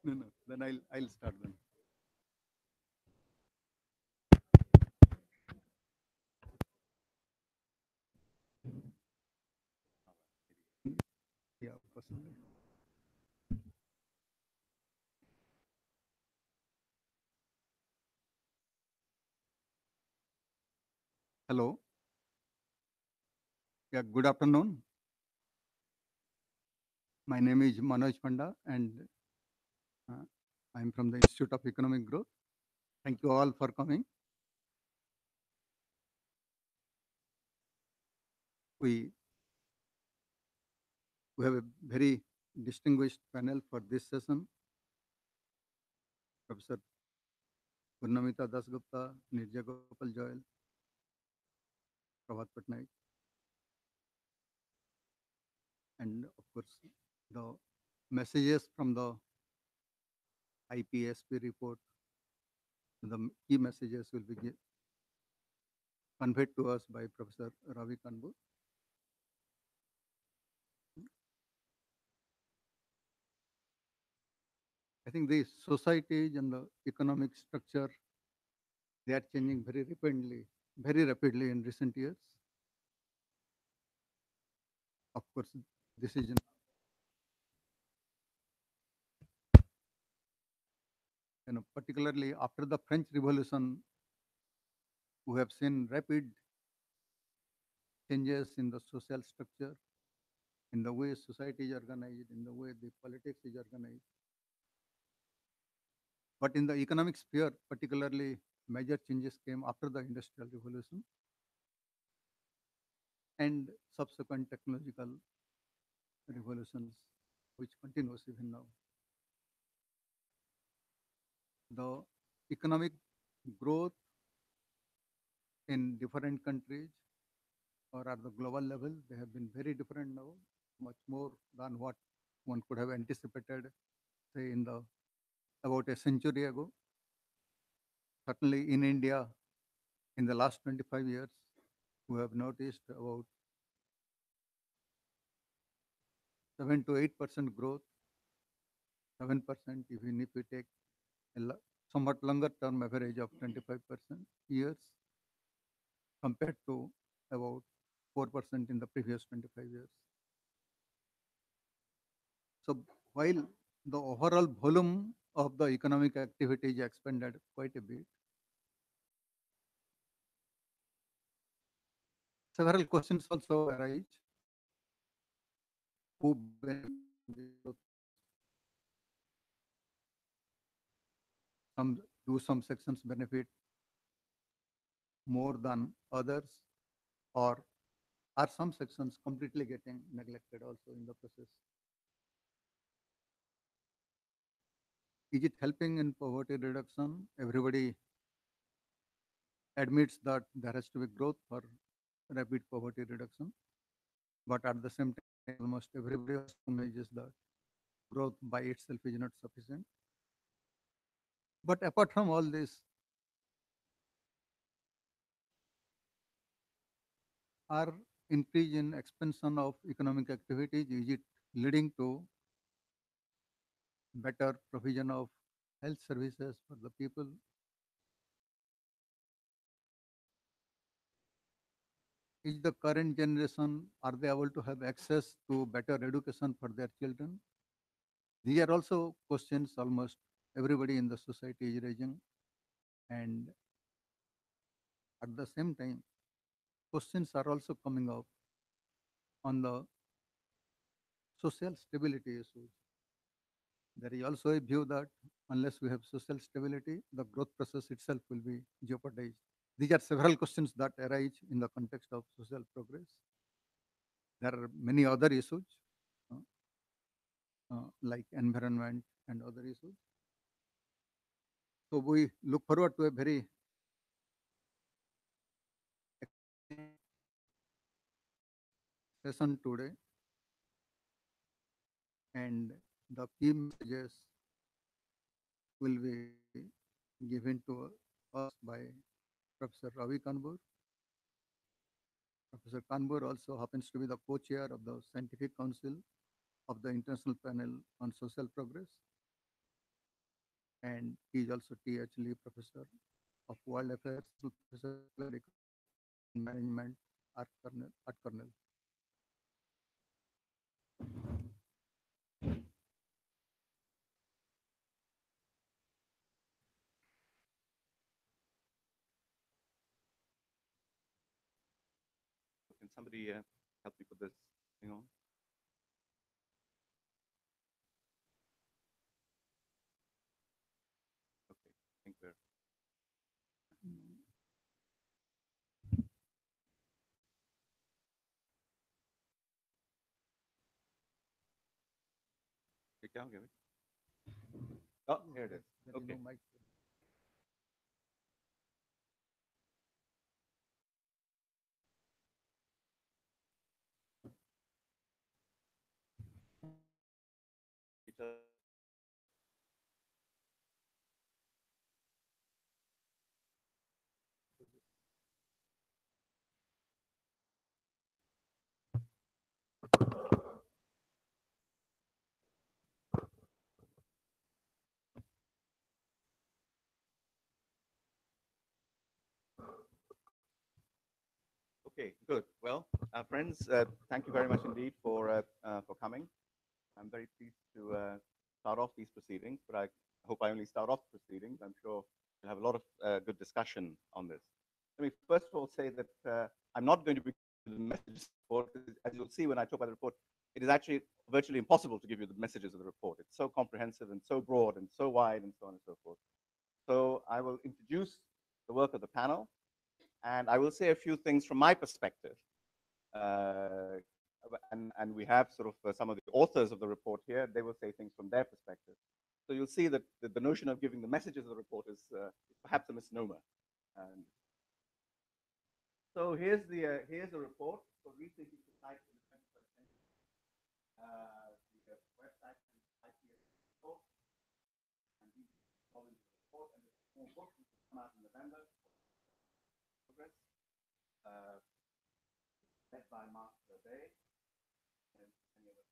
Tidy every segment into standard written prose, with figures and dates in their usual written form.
No, no. Then I'll start then. Yeah, personally. Hello. Yeah, good afternoon. My name is Manoj Panda, and uh, I'm from the Institute of Economic Growth. Thank you all for coming. We we have a very distinguished panel for this session. Professor Purnamita Dasgupta, Nirja Gopal Joel, Prabhat Patnaik, and of course the messages from the IPSP report. The key messages will be conveyed to us by Professor Ravi Kanbur. I think the societies and the economic structure, they are changing very rapidly in recent years. Of course, this is particularly after the French Revolution, we have seen rapid changes in the social structure, in the way society is organized, in the way the politics is organized. But in the economic sphere, particularly, major changes came after the Industrial Revolution and subsequent technological revolutions, which continues even now. The economic growth in different countries or at the global level, they have been very different now, much more than what one could have anticipated, say, in the about a century ago. Certainly in India, in the last 25 years, we have noticed about 7 to 8% growth, 7% even if we take somewhat longer term average of 25% years compared to about 4% in the previous 25 years. So while the overall volume of the economic activity is expanded quite a bit, several questions also arise. Who benefits from this growth? Some sections benefit more than others, or are some sections completely getting neglected also in the process? Is it helping in poverty reduction? Everybody admits that there has to be growth for rapid poverty reduction, but at the same time, almost everybody also acknowledges that growth by itself is not sufficient. But apart from all this, are increase in expansion of economic activities, is it leading to better provision of health services for the people? Is the current generation, are they able to have access to better education for their children? These are also questions almost everybody in the society is raising. And at the same time, questions are also coming up on the social stability issues. There is also a view that unless we have social stability, the growth process itself will be jeopardized. These are several questions that arise in the context of social progress. There are many other issues uh, like environment and other issues. So we look forward to a very session today, and the key messages will be given to us by Professor Ravi Kanbur. Professor Kanbur also happens to be the co-chair of the Scientific Council of the International Panel on Social Progress. and he is also T.H. Lee Professor of World Affairs, Professor of Global Economics and Management at Cornell. Can somebody help me put this thing on? Okay, I think we're. क्या हो गया भाई? Oh, here it is. There is Okay. no mic. It's a, okay, good. Well, friends, thank you very much indeed for coming. I'm very pleased to start off these proceedings, but I hope I only start off proceedings. I'm sure we'll have a lot of good discussion on this. Let me first of all say that I'm not going to be giving the messages report. As you'll see when I talk about the report, it is actually virtually impossible to give you the messages of the report. It's so comprehensive and so broad and so wide and so on and so forth. So I will introduce the work of the panel, and I will say a few things from my perspective. Uh, and we have sort of some of the authors of the report here. They will say things from their perspective. So you'll see that the notion of giving the messages of the report is perhaps a misnomer. And so here's a report for rethinking society in the 21st century. The website is IPS report, and these volumes of the report, and there's more books which will come out in November. Progress, led by Mark Day and many others.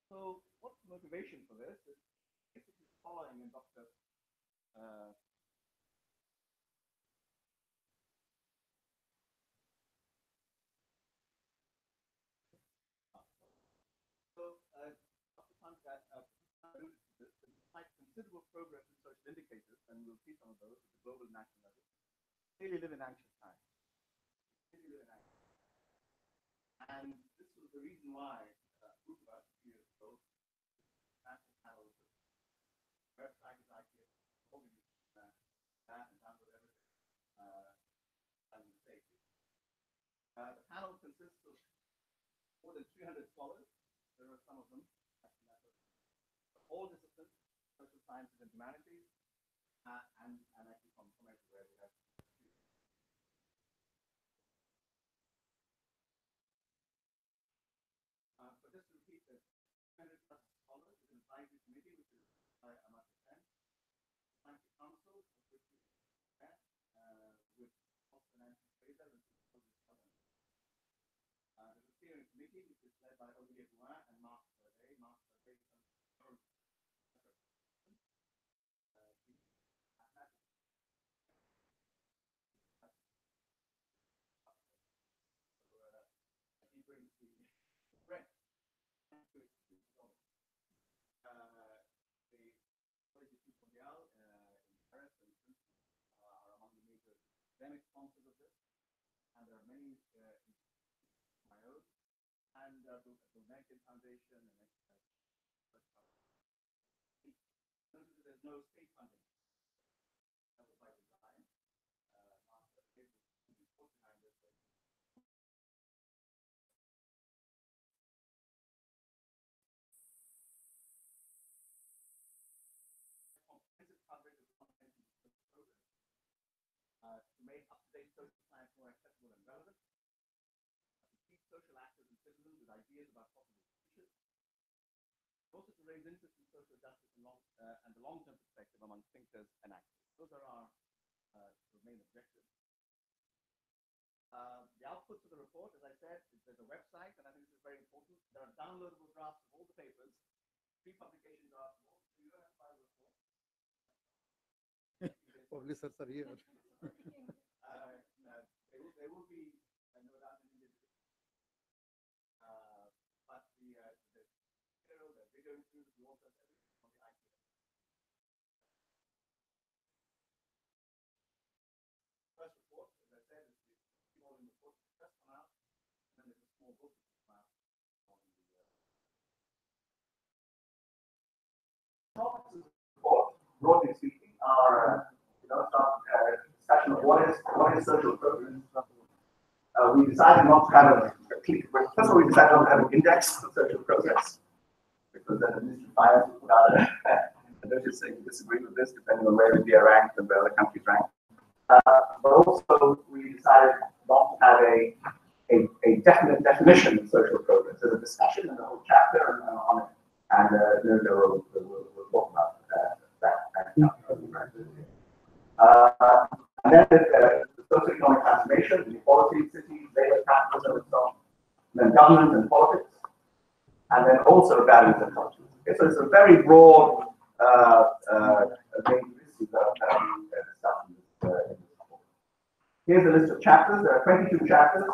So what's the motivation for this? It's basically following in Dr. Dr. Pankaj alluded to this, that despite considerable progress in social indicators, and we'll see some of those at the global and national level, clearly live in anxious times. Clearly live in anxious times. And this was the reason why a group of us a few years ago, national panel, website is IPS, all the that and download everything, and safety. The panel consists of more than 300 scholars. There are some of them, all disciplines, social sciences and humanities, and actually from everywhere we have. But just to repeat that, 200 plus scholars is an advisory committee, which is I must attend. Scientific council, of which we met with Austin Nancy Fraser and there's a steering committee, which is led by Olivier Bouin and Marc Day. Marc Day is he brings the breadth to it. The Collège d'études mondiales in Paris, for instance, are among the major academic sponsors of this, and there are many my own, and the Gulbenkian Foundation, and notice that there's no state funding. That was by design. After the report behind this, comprehensive coverage of content in the program to make up-to-date social science more accessible and relevant, to keep social actors and citizens with ideas about possible solutions, also to raise interest in social justice and the long-term perspective among thinkers and activists. Those are our main objectives. The output output to the report, as I said, there's a website, and I think this is very important. There are downloadable drafts of all the papers, pre-publication drafts of all. So you don't have to file a report. Publishers are here. There will be no doubt in India. But the material, the video interviews, the authors, everything on the IPS. First report, as I said, is the small report just come out, and then there's a small book that come out on the topics of the report, broadly speaking, are discussion of what is social progress. We decided not to have first of all, we decided not to have an index of social progress, because then the Ministry of Finance would put out a notice saying we disagree with this, depending on where India ranked and where other countries ranked. But also, we decided not to have a definite definition of social progress. There's a discussion and a whole chapter on it, and we'll talk about that. And then the socioeconomic transformation, inequality in cities, labor capitalism, and so on. And then government and politics, and then also values and cultures. Okay, so it's a very broad range of issues that are discussed in this report. Here's a list of chapters. There are 22 chapters.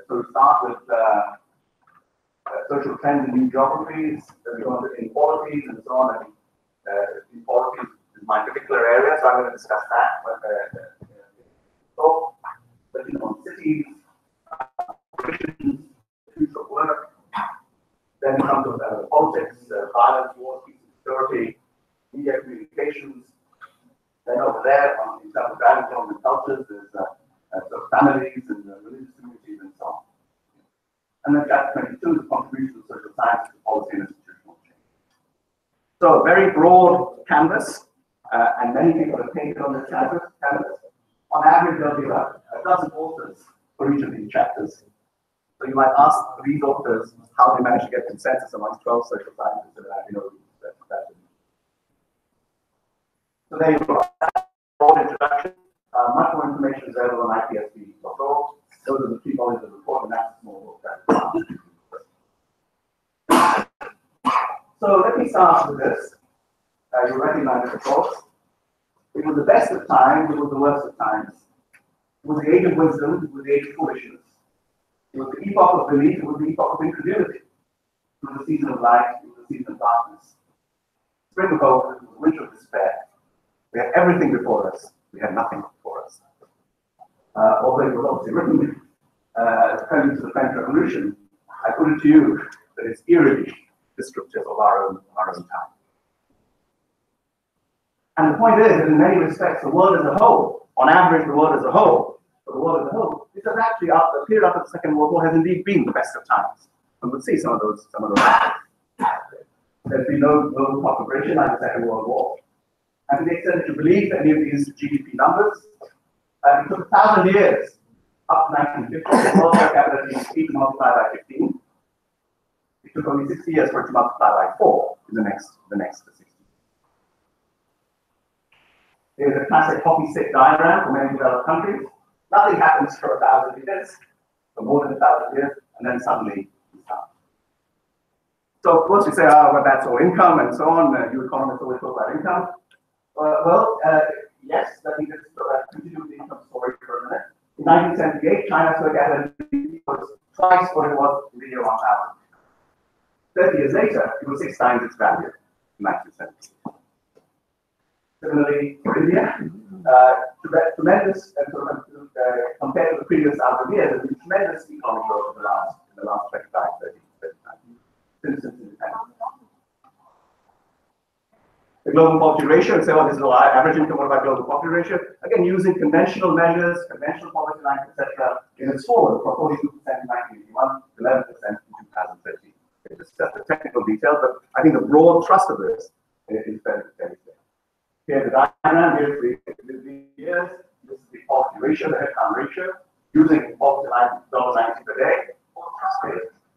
So we start with social trends in new geographies, then we go into inequalities and so on. And inequalities is my particular area, so I'm going to discuss that. So, on cities, operations, future of work, then we come to politics, violence, war, peace, security, media communications. Then over there, in terms of values and cultures, there's families and religious communities and so on. And then chapter 22 is contribution to social science, to policy and institutional change. So a very broad canvas, and many people have painted on this canvas. On average, there'll be about a dozen authors for each of these chapters. So you might ask these authors how they managed to get consensus amongst 12 social scientists that that. So there you go. Broad introduction. Much more information is available on ipsb.org. Those are the 3 volumes of the report, and that's a small book. So let me start with this. You recognize it, of course. It was the best of times, it was the worst of times. It was the age of wisdom, it was the age of foolishness. It was the epoch of belief, it was the epoch of incredulity. It was the season of light, it was the season of darkness. Spring of hope, it was the winter of despair. We had everything before us, we had nothing before us. Although it was obviously written according to the French Revolution, I put it to you that it's eerily descriptive of our own time. And the point is that in many respects, the world as a whole, on average, the world as a whole, this has actually, after the period after the Second World War, has indeed been the best of times. And we'll see some of those. There's been no global conflagration like the Second World War. And to the extent that you believe any of these GDP numbers, it took 1,000 years up to 1950 the world per capita GDP to multiply by 15. It took only 60 years for it to multiply by 4 in the next 60. Here's a classic hockey stick diagram for many developed countries. Nothing happens for 1,000 years, for more than 1,000 years, and then suddenly we start. So of course you say, oh, well, that's all income and so on. You economists always talk about income. Yes, let me just continue with the income story for a minute. In 1978, China's per capita GDP was twice what it was in the year 1000. 30 years later, it was 6 times its value in 1978. Similarly, for India, tremendous, compared to the previous 1,000 years, there's been tremendous economic growth in the last 25, 30 since independence. The global poverty ratio, and say, well, this is our average income, what about global poverty ratio? Again, using conventional measures, conventional poverty lines, etc., it has fallen from 42% in 1981 to 11% in 2013. It's just the technical details, but I think the broad thrust of this is very clear. Here's the diagram, here's the years, this is the poverty ratio, the headcount ratio, using poverty line $90 per day.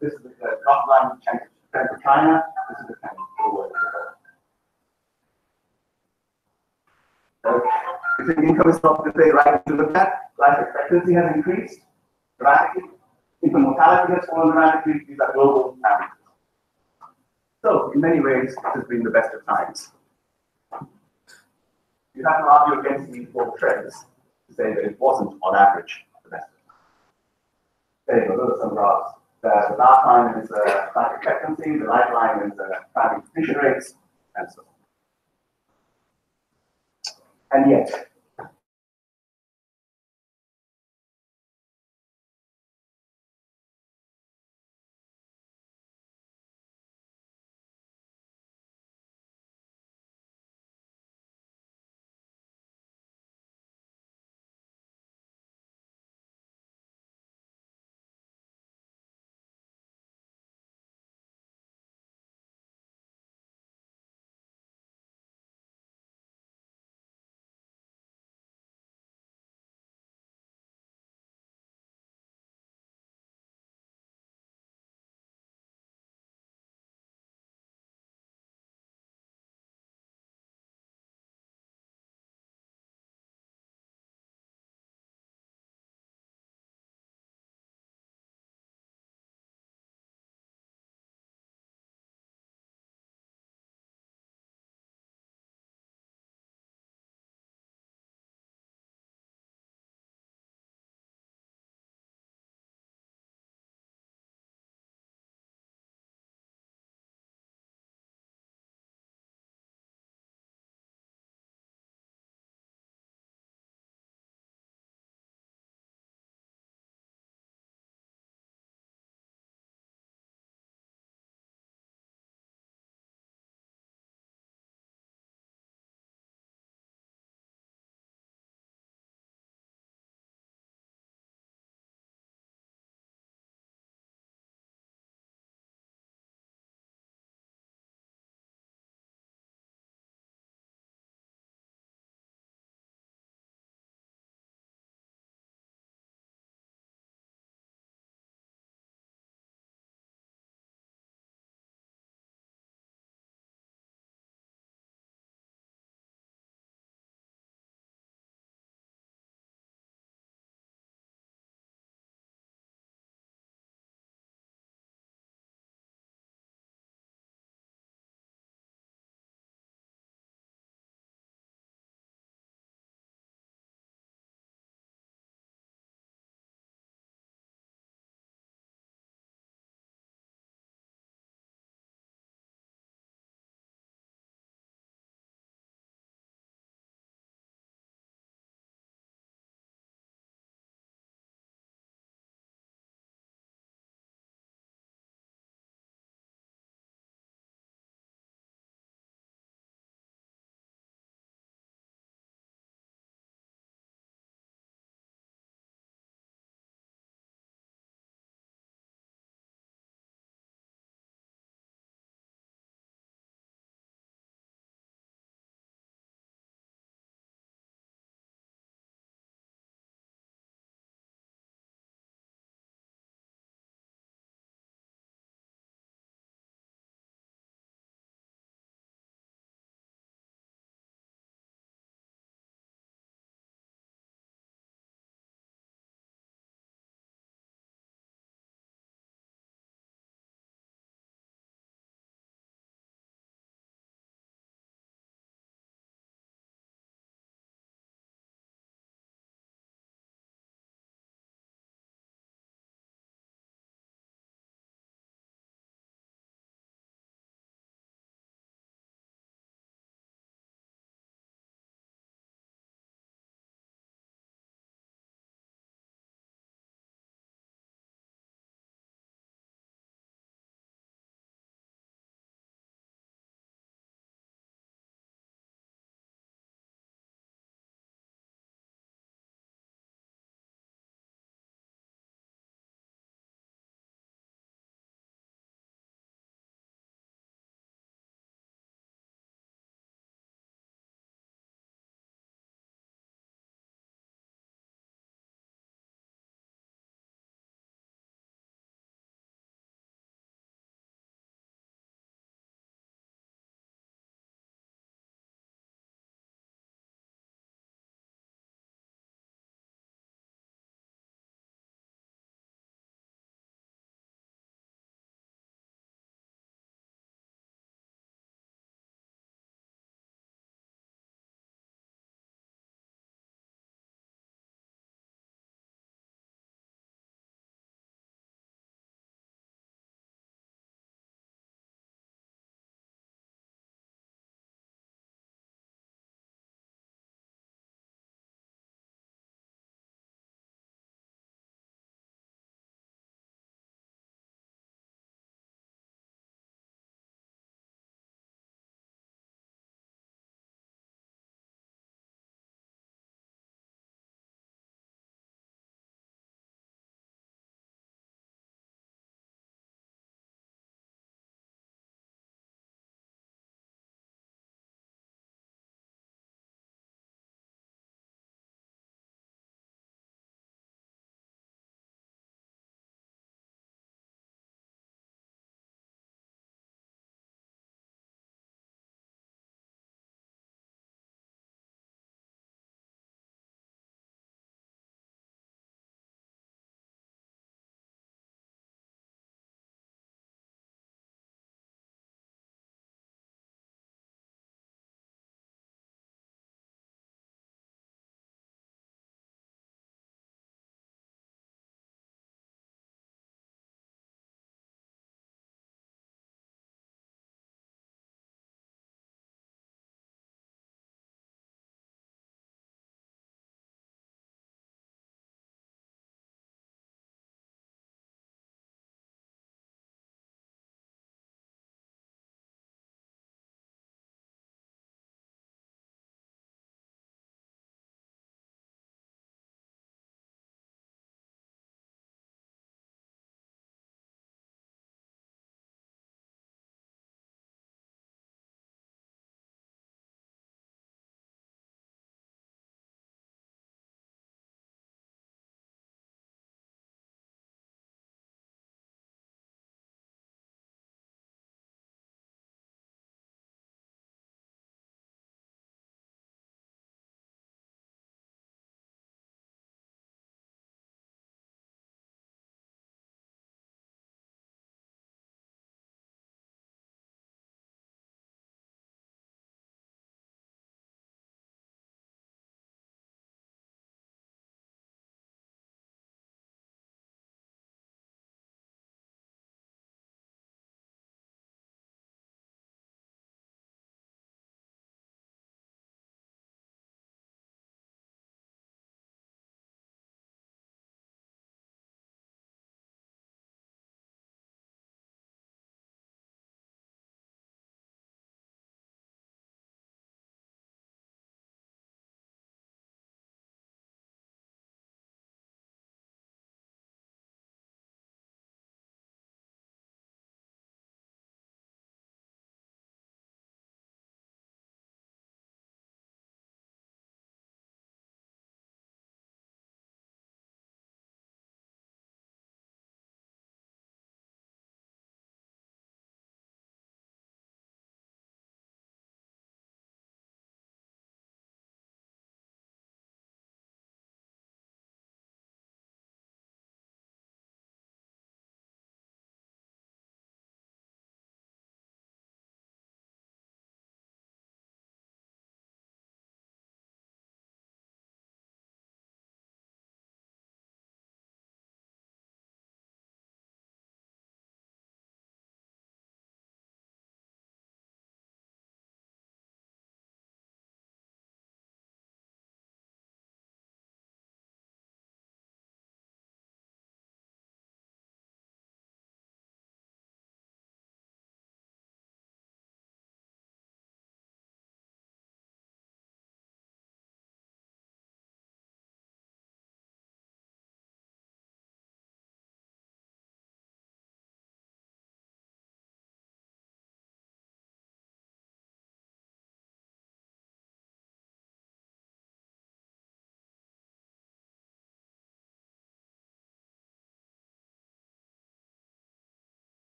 This is the dot line trend for China, this is the trend for the world. If the income is not the thing right to look at, life expectancy has increased dramatically. Infant mortality has fallen dramatically. These are global averages. So, in many ways, it has been the best of times. You have to argue against these broad trends to say that it wasn't, on average, the best of times. There you go, those are some graphs. The dark line is life expectancy, the light line is primary completion rates, and so on. And yet,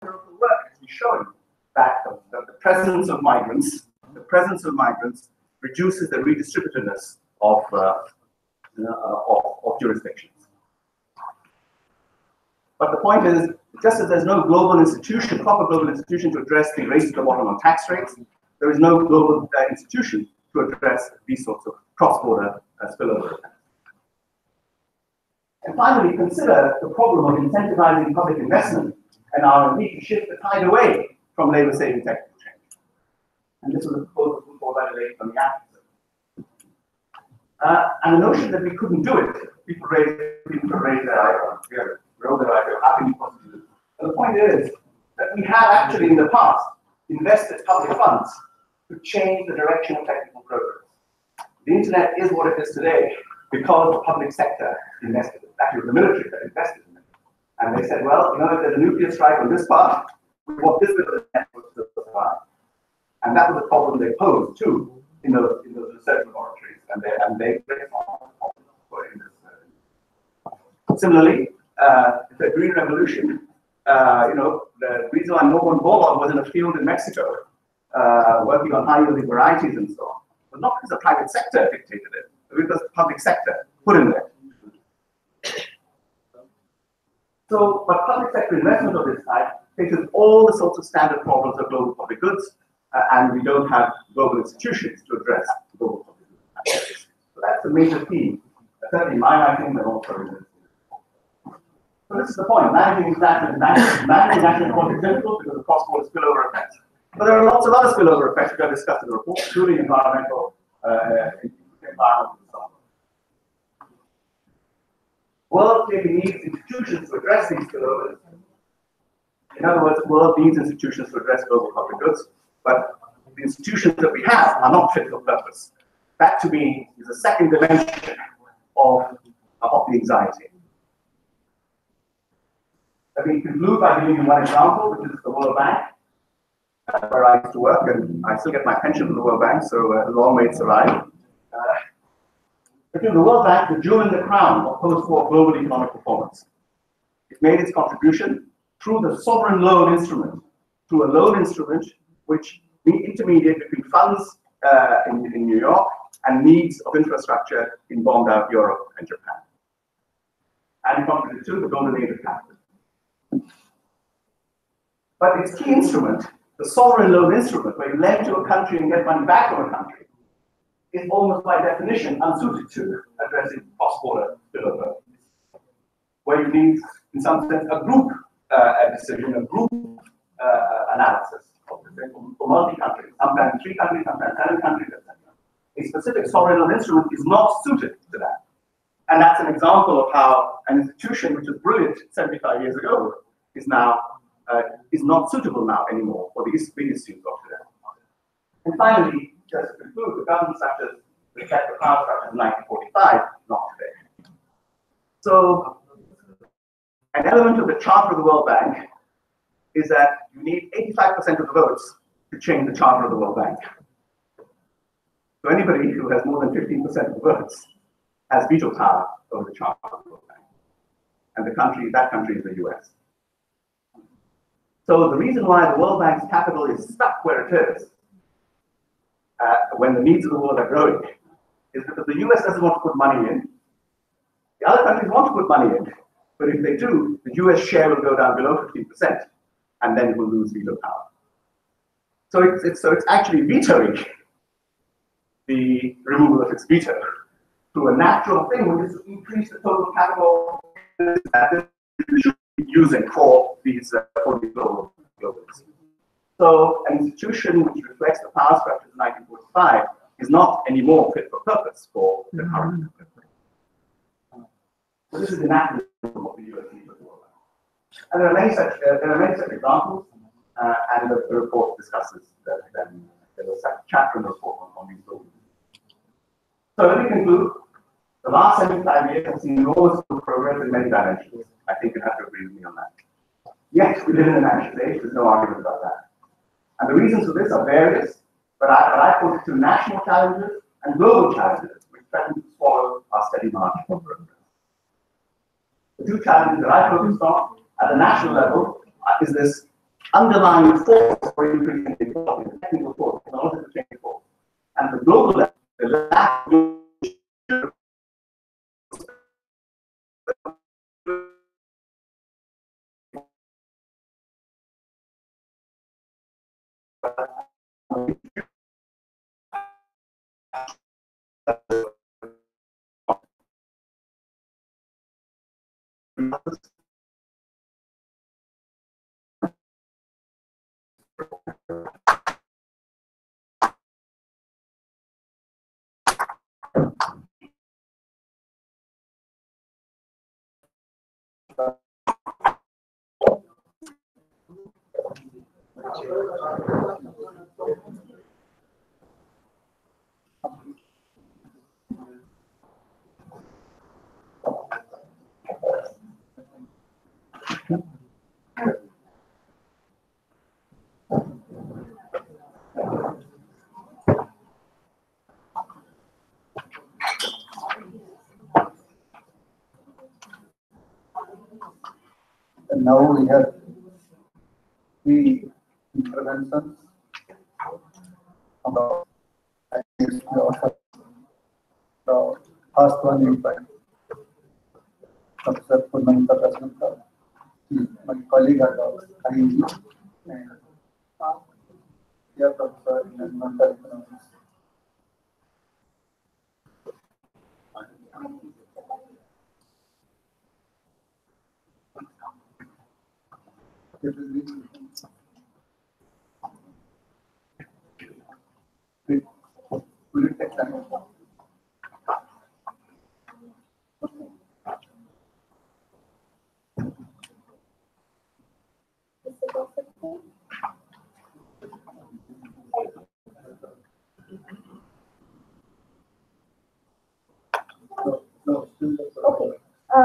empirical work actually showing that the presence of migrants reduces the redistributiveness of jurisdictions. But the point is, just as there's no global institution, proper global institution to address the race to the bottom on tax rates, there is no global institution to address these sorts of cross-border spillover effects. And finally, consider the problem of incentivizing public investment and R&D to shift the tide away from labor-saving technical change. And this was a proposal put forward by the late from the and the notion that we couldn't do it, people raise their eyebrows. Roll their eyebrows. How can we possibly do it? And the point is that we have actually in the past invested public funds to change the direction of technical progress. The internet is what it is today because the public sector invested in it. Actually, it was the military that invested in it. And they said, well, you know, if there's a nuclear strike on this part, we want this bit of the network to survive. And that was the problem they posed too in those research laboratories. And they similarly, the Green Revolution, you know, the reason why Norman Borlaug was in a field in Mexico working on high-yielding varieties and so on, was not because the private sector dictated it, but because the public sector put in there. So, but public sector investment of this type faces all the sorts of standard problems of global public goods, and we don't have global institutions to address global public goods. So that's the major theme, certainly in my writing, but also in this. So this is the point. Managing national quality is difficult because of cross-border spillover effects. But there are lots of other spillover effects which are discussed in the report, including environmental, and so on. World clearly needs institutions to address these spillovers. In other words, the world needs institutions to address global public goods, but the institutions that we have are not fit for purpose. That, to me, is a second dimension of the anxiety. Let me conclude by giving you one example, which is the World Bank, where I used to work, and I still get my pension from the World Bank, so long may it survive. Between the World Bank, the jewel in the crown of post-war global economic performance. It made its contribution through the sovereign loan instrument, through a loan instrument which intermediate between funds in New York and needs of infrastructure in bombed out Europe and Japan. And it contributed to the golden age of capital. But its key instrument, the sovereign loan instrument, where you lend to a country and get money back from a country, is almost by definition unsuited to addressing cross-border spillover, where you need, in some sense, a group decision, a group analysis of the thing for multi-countries, sometimes 3 countries, sometimes 7 countries, etc. A specific sovereign loan instrument is not suited to that. And that's an example of how an institution which was brilliant 75 years ago is now is not suitable now anymore for the big issues of today. And finally, just to conclude, the government structures reflect the power structures in 1945, not today. So, an element of the charter of the World Bank is that you need 85% of the votes to change the charter of the World Bank. So anybody who has more than 15% of the votes has veto power over the charter of the World Bank. And that country is the US. So the reason why the World Bank's capital is stuck where it is, when the needs of the world are growing, is because the US doesn't want to put money in. The other countries want to put money in, but if they do, the US share will go down below 15%, and then it will lose veto power. So it's actually vetoing the removal of its veto through a natural thing, which is to increase the total capital that we should be using for these global issues. So an institution which reflects the power structures of 1945 is not anymore fit for purpose for the current. So this is the anatomy of the US needs of the world. And there are many such examples, and the report discusses them. There's a chapter in the report on these buildings. So let me conclude. The last 75 years have seen enormous progress in many dimensions. I think you have to agree with me on that. Yes, we live in a national age, there's no argument about that. And the reasons for this are various, but I point to national challenges and global challenges, which threaten to swallow our steady march for progress. The 2 challenges that I focused on at the national level is this underlying force for increasing inequality, the technical force, technology to change force. And the global level, the lack of And now we have three interventions about the first one is by Professor Purnamita Rajnankar, my colleague at the IIT, and dear Professor in Environmental Economics. It will be will it take time? No, Okay. I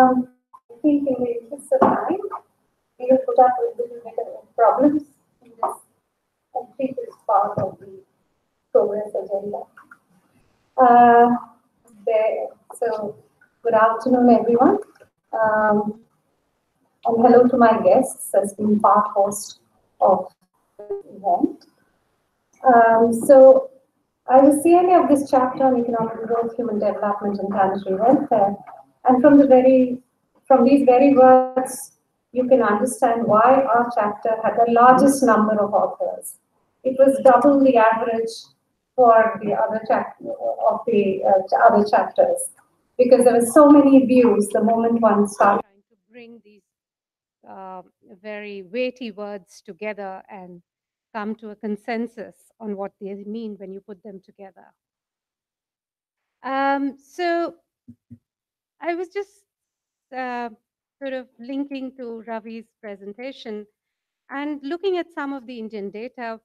think in the interest of time, we will put up with a little bit of problems in this completest part of the progress agenda. So, good afternoon, everyone. And hello to my guests as being part host of the event. So, I was CLA of this chapter on economic growth, human development, and planetary welfare. And from these very words, you can understand why our chapter had the largest number of authors. It was double the average for the other other chapters, because there were so many views the moment one started trying to bring these very weighty words together and come to a consensus on what they mean when you put them together. So I was just sort of linking to Ravi's presentation and looking at some of the Indian data.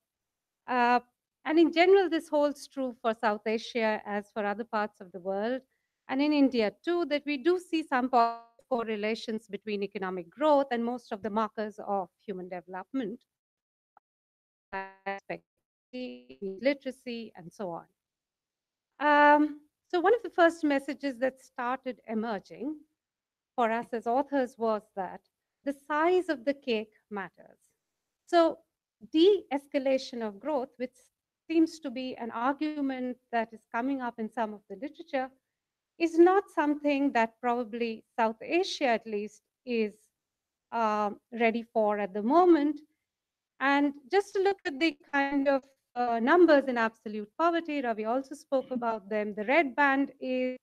And in general, this holds true for South Asia as for other parts of the world, and in India too, that we do see some positive correlations between economic growth and most of the markers of human development, literacy, and so on. So one of the first messages that started emerging for us as authors was that the size of the cake matters. So de-escalation of growth, which seems to be an argument that is coming up in some of the literature, is not something that probably South Asia at least is ready for at the moment. And just to look at the kind of numbers in absolute poverty, Ravi also spoke about them. The red band is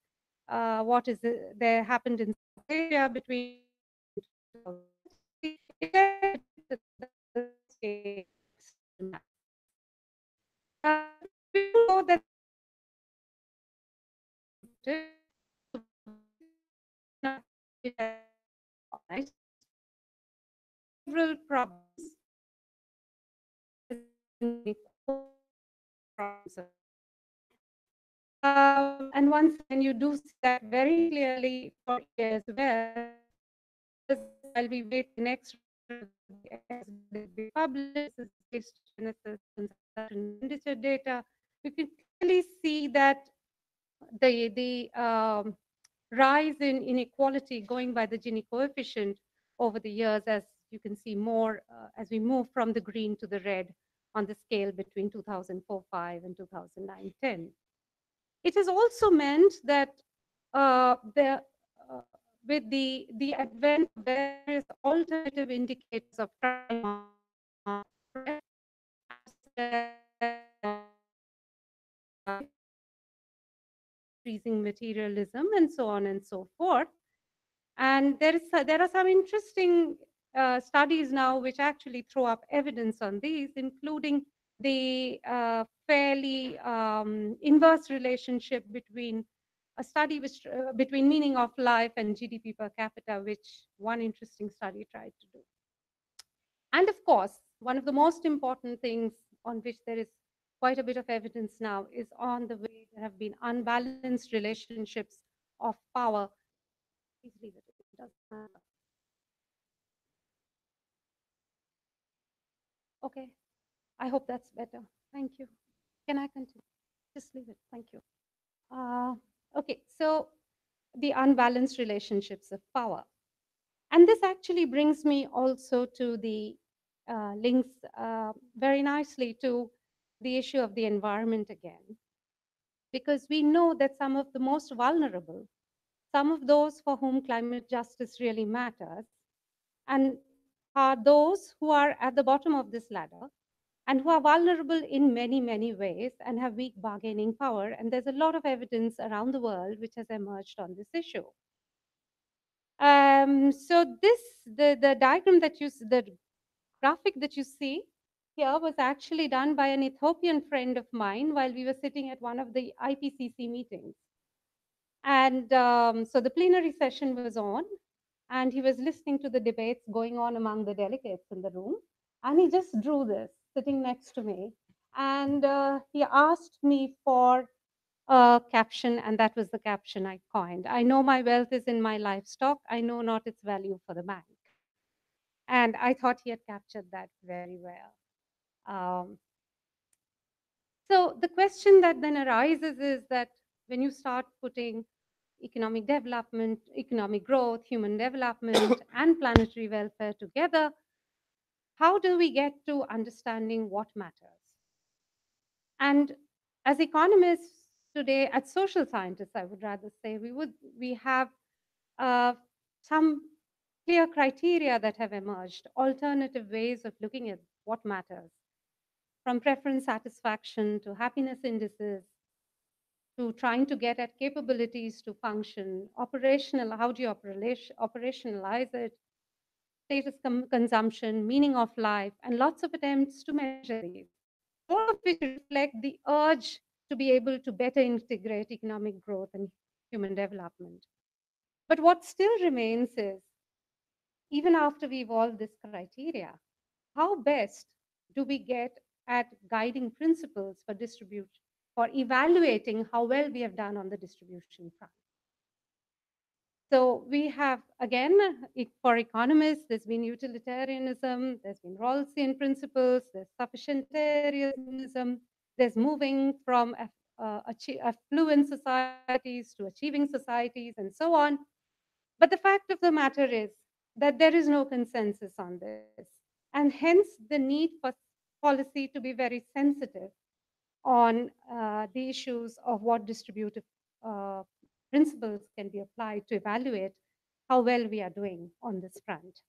what is there happened in South Asia between we know that several problems and once again, you do see that very clearly for India as well. While we wait the next be published, based Genesis expenditure data, you can clearly see that the rise in inequality going by the Gini coefficient over the years, as you can see more as we move from the green to the red on the scale between 2004-5 and 2009-10. It has also meant that uh, with the advent of various alternative indicators of crime, increasing materialism, and so on and so forth. And there are some interesting studies now which actually throw up evidence on these, including the fairly inverse relationship between a study which, between meaning of life and GDP per capita, which one interesting study tried to do. And of course, one of the most important things on which there is quite a bit of evidence now is on the way there have been unbalanced relationships of power. Please leave it, it doesn't matter. Okay, I hope that's better. Thank you. Can I continue? Just leave it. Thank you. Okay, so the unbalanced relationships of power. And this actually brings me also to the links very nicely to the issue of the environment again, because we know that some of the most vulnerable, some of those for whom climate justice really matters, and are those who are at the bottom of this ladder and who are vulnerable in many, many ways and have weak bargaining power. And there's a lot of evidence around the world which has emerged on this issue. So the diagram that the graphic that you see here was actually done by an Ethiopian friend of mine while we were sitting at one of the IPCC meetings. And so the plenary session was on, and he was listening to the debates going on among the delegates in the room. And he just drew this sitting next to me. And he asked me for a caption, and that was the caption I coined. I know my wealth is in my livestock. I know not its value for the bank. And I thought he had captured that very well. So the question that then arises is that when you start putting economic development, economic growth, human development, and planetary welfare together, how do we get to understanding what matters? And as economists today, as social scientists, I would rather say, we have some clear criteria that have emerged, alternative ways of looking at what matters, from preference satisfaction to happiness indices, to trying to get at capabilities to function, operational, how do you operationalize it, status consumption, meaning of life, and lots of attempts to measure these, all of which reflect the urge to be able to better integrate economic growth and human development. But what still remains is, even after we evolve this criteria, how best do we get at guiding principles for distribution, for evaluating how well we have done on the distribution front? So we have, again, for economists, there's been utilitarianism, there's been Rawlsian principles, there's sufficientarianism, there's moving from affluent societies to achieving societies, and so on. But the fact of the matter is that there is no consensus on this, and hence the need for policy to be very sensitive on the issues of what distributive principles can be applied to evaluate how well we are doing on this front.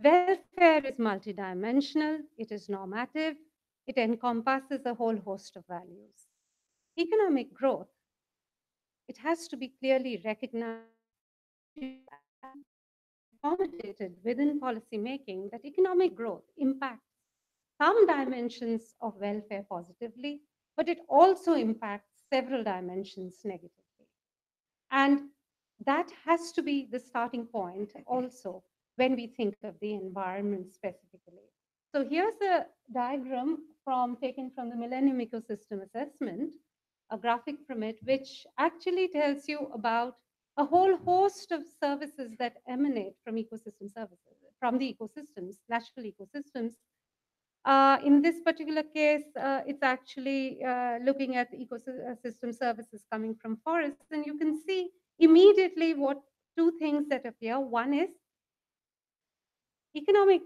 Welfare is multidimensional, it is normative, it encompasses a whole host of values. Economic growth, it has to be clearly recognized and accommodated within policy making that economic growth impacts some dimensions of welfare positively, but it also impacts several dimensions negatively. And that has to be the starting point also when we think of the environment specifically. So here's a diagram taken from the Millennium Ecosystem Assessment, a graphic from it, which actually tells you about a whole host of services that emanate from ecosystem services, from the ecosystems, natural ecosystems. In this particular case, it's actually looking at ecosystem services coming from forests, and you can see immediately what two things that appear. One is economic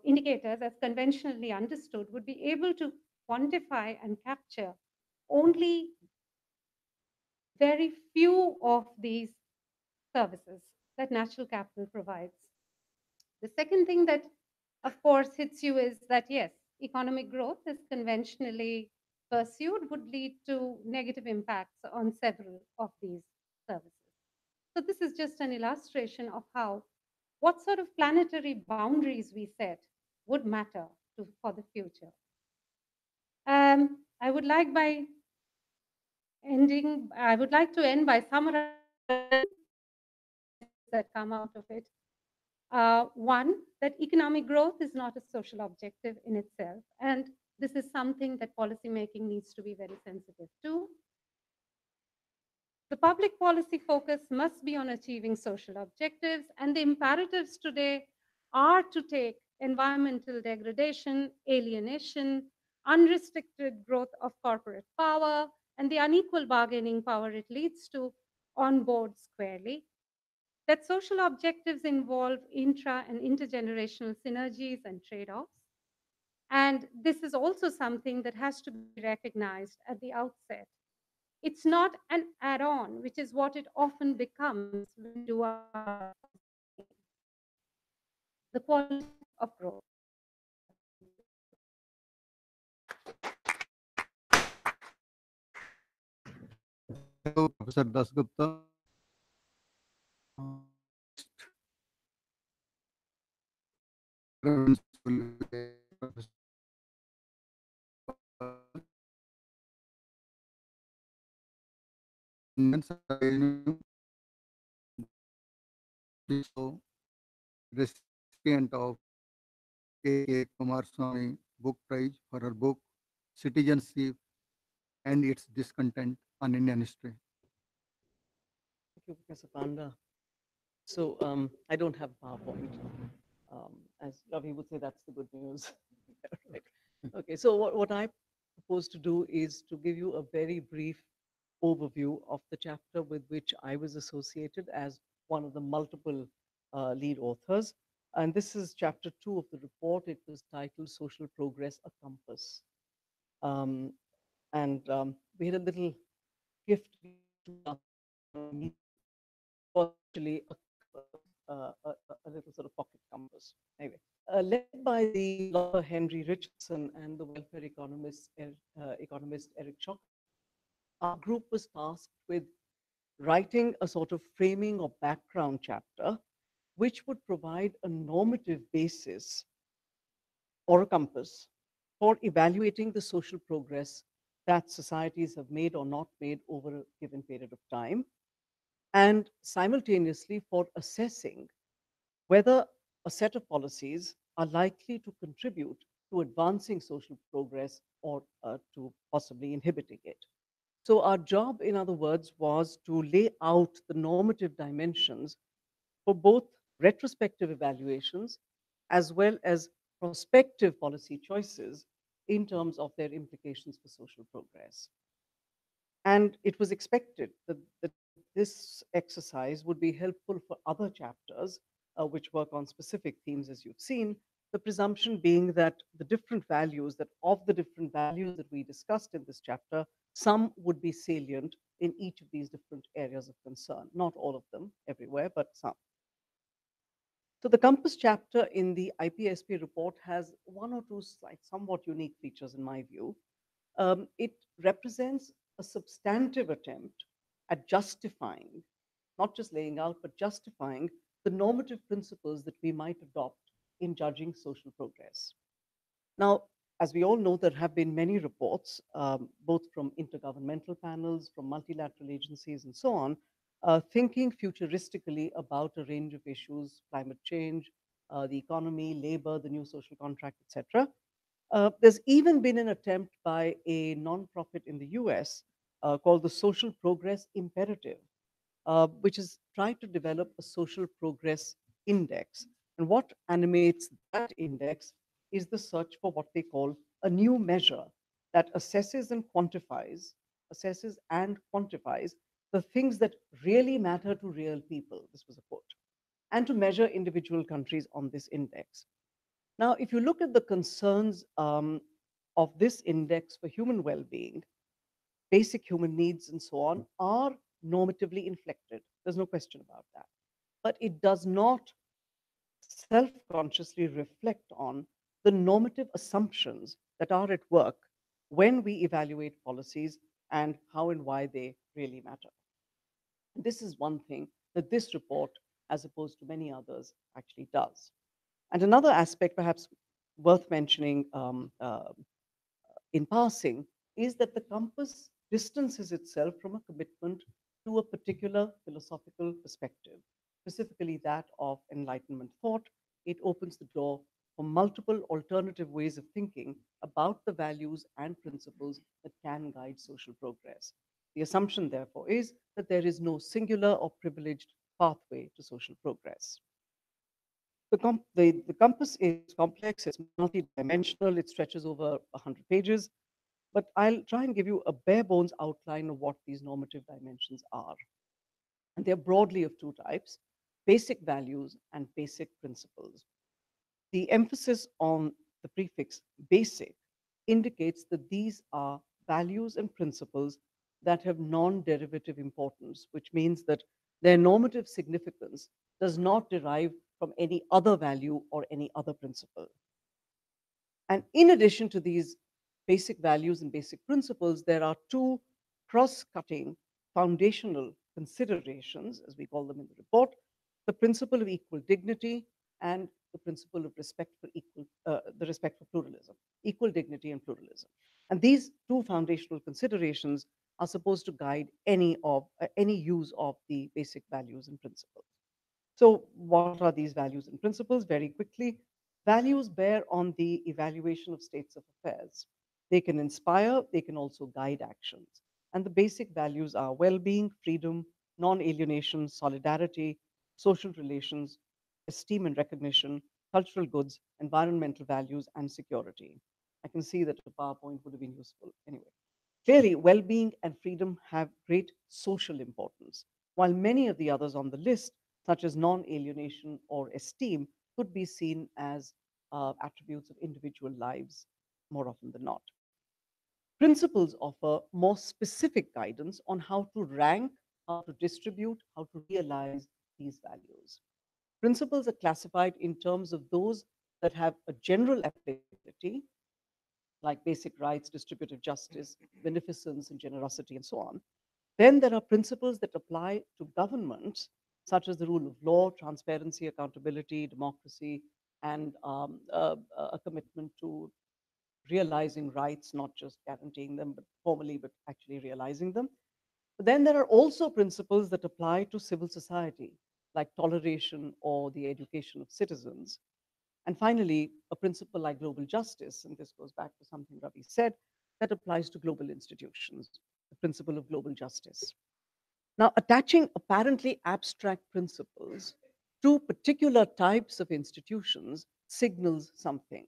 indicators, as conventionally understood, would be able to quantify and capture only very few of these services that natural capital provides. The second thing that, of course, hits you is that yes, economic growth, as conventionally pursued, would lead to negative impacts on several of these services. So, this is just an illustration of how what sort of planetary boundaries we set would matter for the future. I would like by I would like to end by summarizing that come out of it. One, that economic growth is not a social objective in itself, and this is something that policymaking needs to be very sensitive to. The public policy focus must be on achieving social objectives, and the imperatives today are to take environmental degradation, alienation, unrestricted growth of corporate power, and the unequal bargaining power it leads to on board squarely. That social objectives involve intra and intergenerational synergies and trade offs. And this is also something that has to be recognized at the outset. It's not an add on, which is what it often becomes when we do our the quality of growth. Thank you, Professor Dasgupta. So recipient of K. Kumaraswamy Book Prize for her book Citizenship and Its Discontent on Indian History. Thank you, Professor Panda. So I don't have PowerPoint. As Ravi would say, that's the good news. Right. Okay, so what I propose to do is to give you a very brief overview of the chapter with which I was associated as one of the multiple lead authors. And this is chapter 2 of the report. It was titled Social Progress, a Compass. We had a little gift to actually a little sort of pocket compass. Anyway, led by the lawyer Henry Richardson and the welfare economist Eric Schock, our group was tasked with writing a sort of framing or background chapter which would provide a normative basis or a compass for evaluating the social progress that societies have made or not made over a given period of time, and simultaneously for assessing whether a set of policies are likely to contribute to advancing social progress or to possibly inhibiting it. So our job, in other words, was to lay out the normative dimensions for both retrospective evaluations as well as prospective policy choices in terms of their implications for social progress. And it was expected that this exercise would be helpful for other chapters which work on specific themes, as you've seen, the presumption being that the different values, that of the different values that we discussed in this chapter, some would be salient in each of these different areas of concern. Not all of them everywhere, but some. So the Compass chapter in the IPSP report has one or two somewhat unique features in my view. It represents a substantive attempt at justifying, not just laying out, but justifying the normative principles that we might adopt in judging social progress. Now, as we all know, there have been many reports, both from intergovernmental panels, from multilateral agencies, and so on, thinking futuristically about a range of issues, climate change, the economy, labor, the new social contract, etc. There's even been an attempt by a nonprofit in the US called the Social Progress Imperative, which has tried to develop a social progress index. And what animates that index is the search for what they call a new measure that assesses and quantifies the things that really matter to real people, this was a quote, and to measure individual countries on this index. Now, if you look at the concerns of this index for human well-being, basic human needs and so on are normatively inflected. There's no question about that. But it does not self-consciously reflect on the normative assumptions that are at work when we evaluate policies and how and why they really matter. This is one thing that this report, as opposed to many others, actually does. And another aspect, perhaps worth mentioning in passing, is that the compass distances itself from a commitment to a particular philosophical perspective, specifically that of Enlightenment thought. It opens the door for multiple alternative ways of thinking about the values and principles that can guide social progress. The assumption, therefore, is that there is no singular or privileged pathway to social progress. The compass is complex, it's multidimensional, it stretches over 100 pages, but I'll try and give you a bare bones outline of what these normative dimensions are. And they're broadly of two types: basic values and basic principles. The emphasis on the prefix basic indicates that these are values and principles that have non-derivative importance, which means that their normative significance does not derive from any other value or any other principle. And in addition to these basic values and basic principles, there are two cross-cutting foundational considerations, as we call them in the report: the principle of equal dignity and the principle of respect for the respect for pluralism, equal dignity and pluralism. And these two foundational considerations are supposed to guide any use of the basic values and principles. So what are these values and principles? Very quickly, values bear on the evaluation of states of affairs. They can inspire, they can also guide actions. And the basic values are well-being, freedom, non-alienation, solidarity, social relations, esteem and recognition, cultural goods, environmental values, and security. I can see that a PowerPoint would have been useful anyway. Clearly, well-being and freedom have great social importance, while many of the others on the list, such as non-alienation or esteem, could be seen as attributes of individual lives more often than not. Principles offer more specific guidance on how to rank, how to distribute, how to realize these values. Principles are classified in terms of those that have a general applicability, like basic rights, distributive justice, beneficence, and generosity, and so on. Then there are principles that apply to governments, such as the rule of law, transparency, accountability, democracy, and a commitment to realizing rights, not just guaranteeing them, but formally, but actually realizing them. But then there are also principles that apply to civil society, like toleration or the education of citizens. And finally, a principle like global justice, and this goes back to something Ravi said, that applies to global institutions, the principle of global justice. Now, attaching apparently abstract principles to particular types of institutions signals something.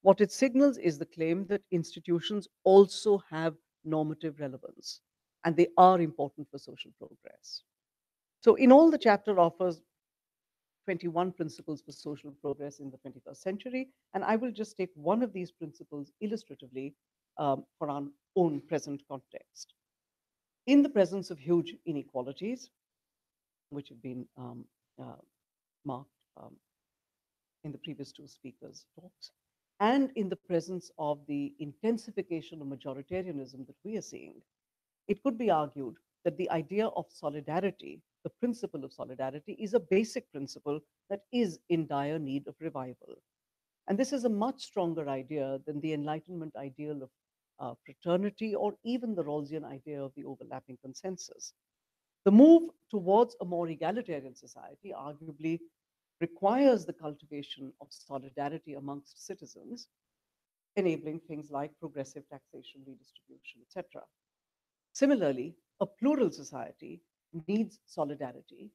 What it signals is the claim that institutions also have normative relevance, and they are important for social progress. So in all, the chapter offers 21 principles for social progress in the 21st century, and I will just take one of these principles illustratively for our own present context. In the presence of huge inequalities, which have been marked in the previous two speakers' talks, and in the presence of the intensification of majoritarianism that we are seeing, it could be argued that the idea of solidarity, the principle of solidarity, is a basic principle that is in dire need of revival. And this is a much stronger idea than the Enlightenment ideal of fraternity, or even the Rawlsian idea of the overlapping consensus. The move towards a more egalitarian society arguably requires the cultivation of solidarity amongst citizens, enabling things like progressive taxation, redistribution, etc. Similarly, a plural society needs solidarity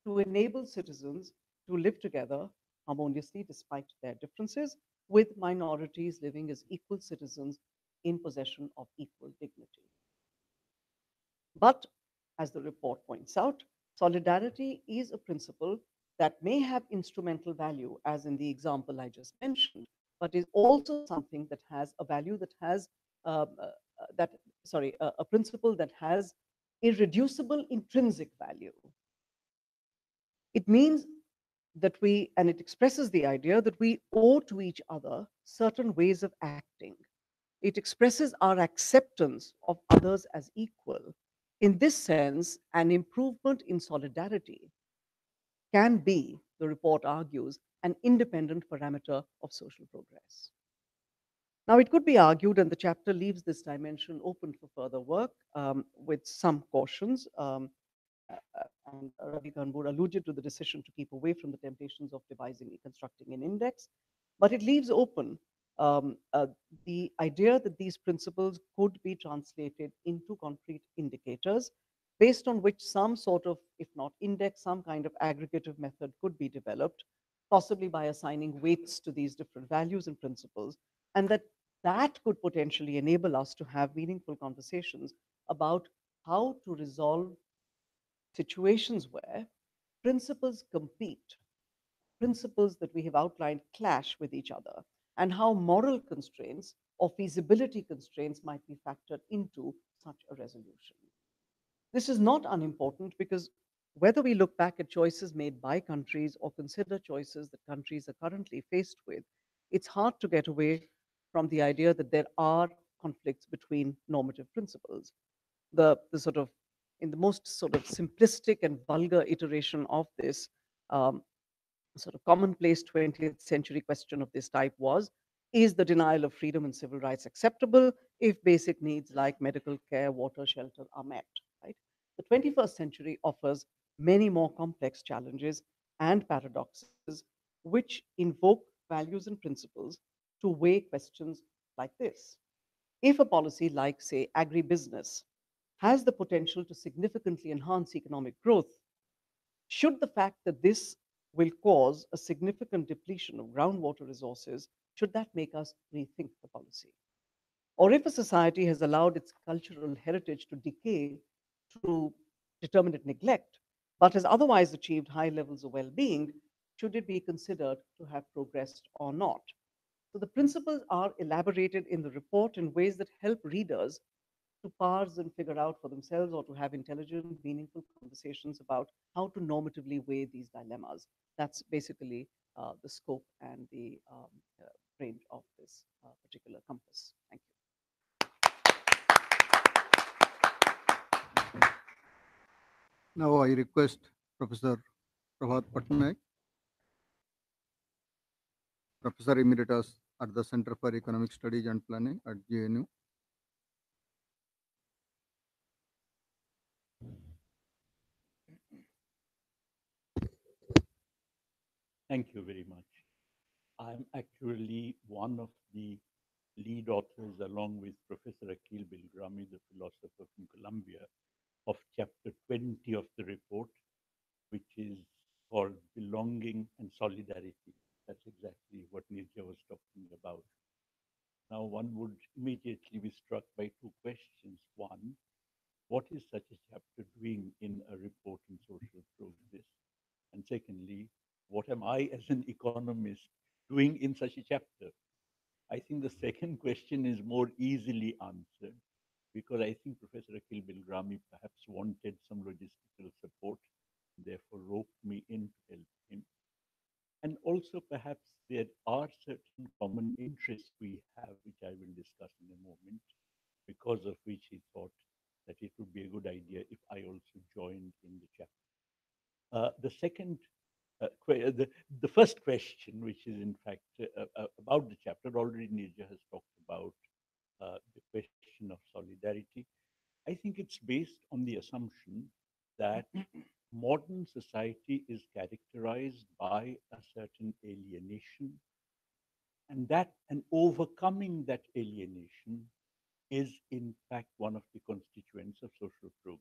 to enable citizens to live together harmoniously despite their differences, with minorities living as equal citizens in possession of equal dignity. But As the report points out, solidarity is a principle that may have instrumental value, as in the example I just mentioned, but is also something that has a value that has that sorry a principle that has irreducible intrinsic value. It means that and it expresses the idea that we owe to each other certain ways of acting. It expresses our acceptance of others as equal. In this sense, an improvement in solidarity can be, the report argues, an independent parameter of social progress. Now, it could be argued, and the chapter leaves this dimension open for further work with some cautions. And Ravi Kanbur alluded to the decision to keep away from the temptations of devising and constructing an index, but it leaves open the idea that these principles could be translated into concrete indicators based on which some sort of, if not index, some kind of aggregative method could be developed, possibly by assigning weights to these different values and principles, and that could potentially enable us to have meaningful conversations about how to resolve situations where principles compete, principles that we have outlined clash with each other, and how moral constraints or feasibility constraints might be factored into such a resolution. This is not unimportant because whether we look back at choices made by countries or consider choices that countries are currently faced with, it's hard to get away from the idea that there are conflicts between normative principles. The sort of, in the most sort of simplistic and vulgar iteration of this, sort of commonplace 20th century question of this type was, is the denial of freedom and civil rights acceptable if basic needs like medical care, water, shelter are met, right? The 21st century offers many more complex challenges and paradoxes which invoke values and principles to weigh questions like this. If a policy like, say, agribusiness has the potential to significantly enhance economic growth, should the fact that this will cause a significant depletion of groundwater resources, should that make us rethink the policy? Or if a society has allowed its cultural heritage to decay through determinate neglect, but has otherwise achieved high levels of well being, should it be considered to have progressed or not? So the principles are elaborated in the report in ways that help readers to parse and figure out for themselves or to have intelligent, meaningful conversations about how to normatively weigh these dilemmas. That's basically the scope and the range of this particular compass. Thank you. Now I request Professor Prabhat Patnaik, Professor Emeritus at the Center for Economic Studies and Planning at JNU. Thank you very much. I'm actually one of the lead authors, along with Professor Akhil Bilgrami, the philosopher from Columbia, of chapter 20 of the report, which is called Belonging and Solidarity. That's exactly what Nirja was talking about. Now, one would immediately be struck by two questions. One, what is such a chapter doing in a report in social progress? And secondly, what am I as an economist doing in such a chapter? I think the second question is more easily answered because I think Professor Akhil Bilgrami perhaps wanted some logistical support, therefore roped me in to help him. And also perhaps there are certain common interests we have, which I will discuss in a moment, because of which he thought that it would be a good idea if I also joined in the chapter. The second, the first question, which is in fact about the chapter, already Nirja has talked about the question of solidarity. I think it's based on the assumption that modern society is characterized by a certain alienation, and overcoming that alienation is in fact one of the constituents of social progress.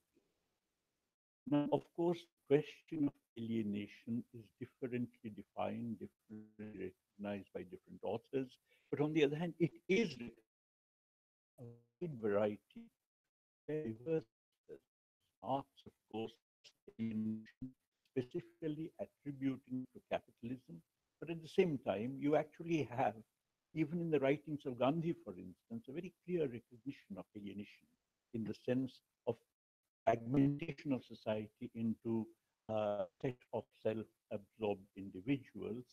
Now, of course, the question of alienation is differently defined, differently recognized by different authors, but on the other hand, it is a wide variety, very diverse. parts, of course, alienation, specifically attributing to capitalism. But at the same time, you actually have, even in the writings of Gandhi, for instance, a very clear recognition of alienation in the sense of fragmentation of society into a set of self-absorbed individuals.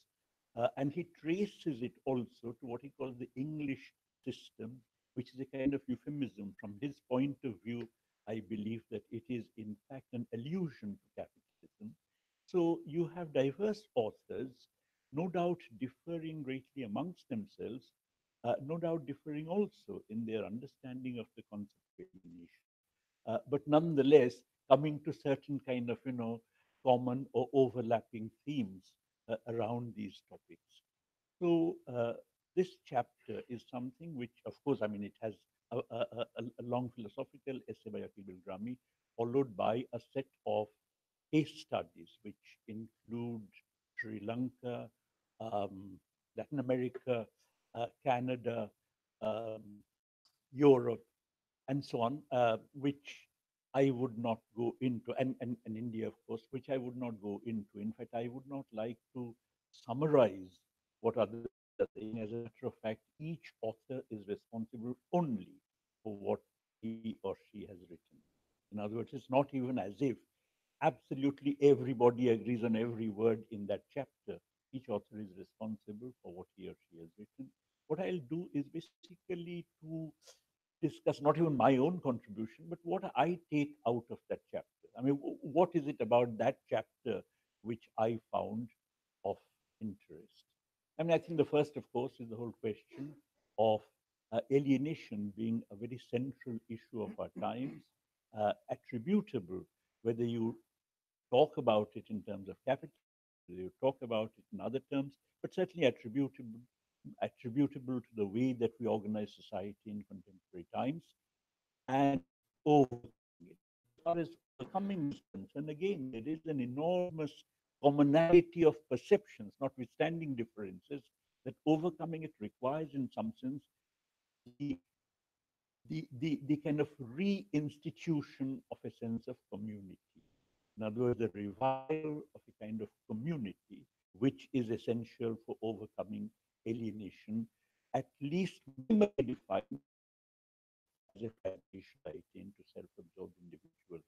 And he traces it also to what he calls the English system, which is a kind of euphemism. From his point of view, I believe that it is in fact an allusion to capitalism. So you have diverse authors, no doubt differing greatly amongst themselves, no doubt differing also in their understanding of the concept of alienation. But nonetheless, coming to certain kind of, common or overlapping themes around these topics. So this chapter is something which, of course, I mean, it has a long philosophical essay by Akhil Bilgrami, followed by a set of case studies, which include Sri Lanka, um, Latin America, Canada, um, Europe, and so on, which I would not go into, and India, of course, which I would not go into. In fact, I would not like to summarize what others are saying. As a matter of fact, each author is responsible only for what he or she has written. In other words, it's not even as if absolutely everybody agrees on every word in that chapter. Each author is responsible for what he or she has written. What I'll do is basically to discuss not even my own contribution, but what I take out of that chapter. I mean, what is it about that chapter which I found of interest? I mean, I think the first, of course, is the whole question of alienation being a very central issue of our times, attributable, whether you talk about it in terms of capital, whether you talk about it in other terms, but certainly attributable to the way that we organize society in contemporary times and overcoming it. As far as overcoming is concerned, again, there is an enormous commonality of perceptions, notwithstanding differences, that overcoming it requires, in some sense, the, the kind of reinstitution of a sense of community. In other words, the revival of a kind of community, which is essential for overcoming alienation, at least defined as a fragmentation into self-absorbed individuals.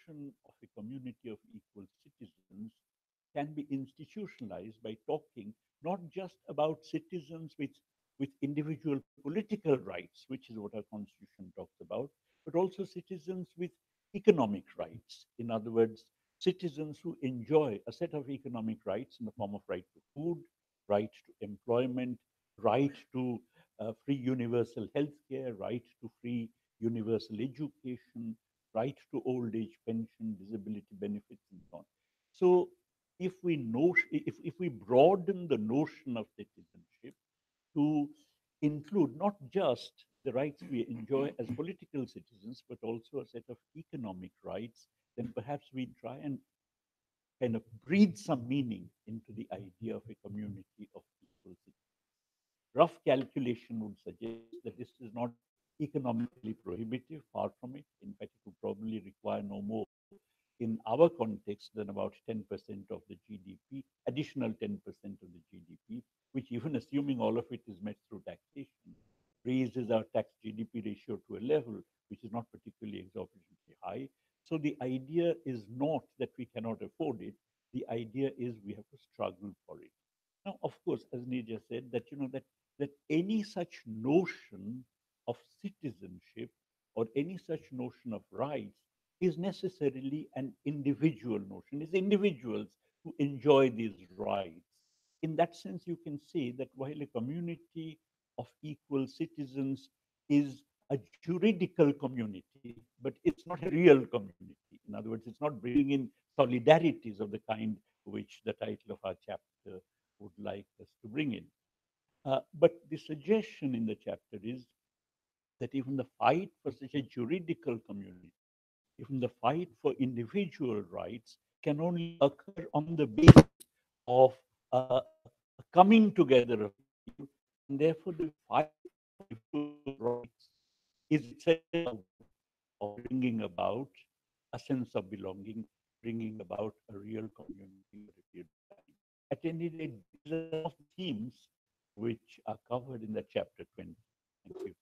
notion of a community of equal citizens can be institutionalized by talking not just about citizens with individual political rights, which is what our constitution talks about, but also citizens with economic rights. In other words, citizens who enjoy a set of economic rights in the form of right to food, right to employment, right to free universal health care, right to free universal education, right to old age pension, disability benefits, and so on. So if we broaden the notion of citizenship to include not just the rights we enjoy as political citizens, but also a set of economic rights, then perhaps we try and kind of breathe some meaning into the idea of a community of equal citizens. Rough calculation would suggest that this is not economically prohibitive, far from it. In fact, it would probably require no more in our context than about 10% of the GDP, additional 10% of the GDP, which even assuming all of it is met through taxation, raises our tax GDP ratio to a level which is not particularly exorbitantly high. So the idea is not that we cannot afford it. The idea is we have to struggle for it. Now, of course, as Nija said, that that any such notion of citizenship or any such notion of rights is necessarily an individual notion. It's individuals who enjoy these rights. In that sense, you can say that while a community of equal citizens is a juridical community, but it's not a real community. In other words, it's not bringing in solidarities of the kind which the title of our chapter would like us to bring in. But the suggestion in the chapter is that even the fight for such a juridical community, even the fight for individual rights, can only occur on the basis of a coming together of people, and therefore the fight for individual rights is itself of bringing about a sense of belonging, bringing about a real community over a period of time. At any rate, these are some of the themes which are covered in the chapter 20. Thank you.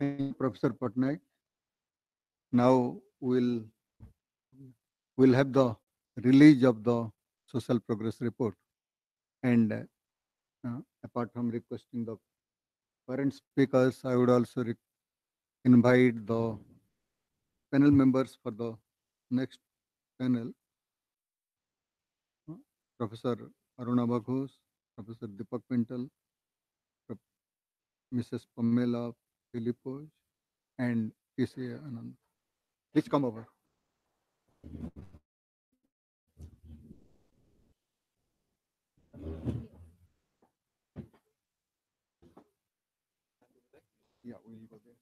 Thank you, Professor Patnaik. Now we'll have the release of the social progress report. And apart from requesting the current speakers, I would also invite the panel members for the next panel. Professor Aruna Baghos, Professor Deepak Pintal, Mrs. Pamela Filippo, and T.C. Anand. Please come over. Yeah, we'll go there.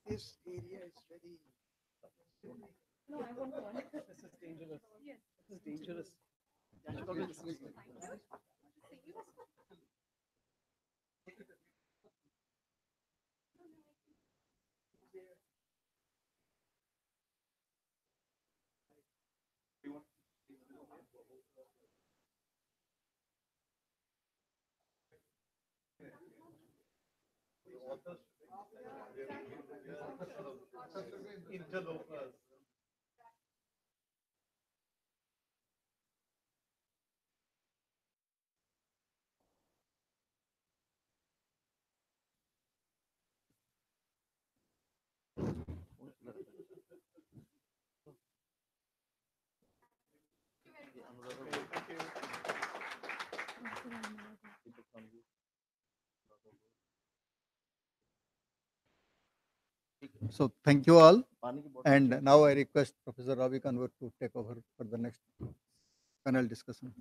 This area is very. No, I won't go. This is dangerous. Yes. This is dangerous. Interlopers. So thank you all. And now I request Professor Ravi Kanwar to take over for the next panel discussion.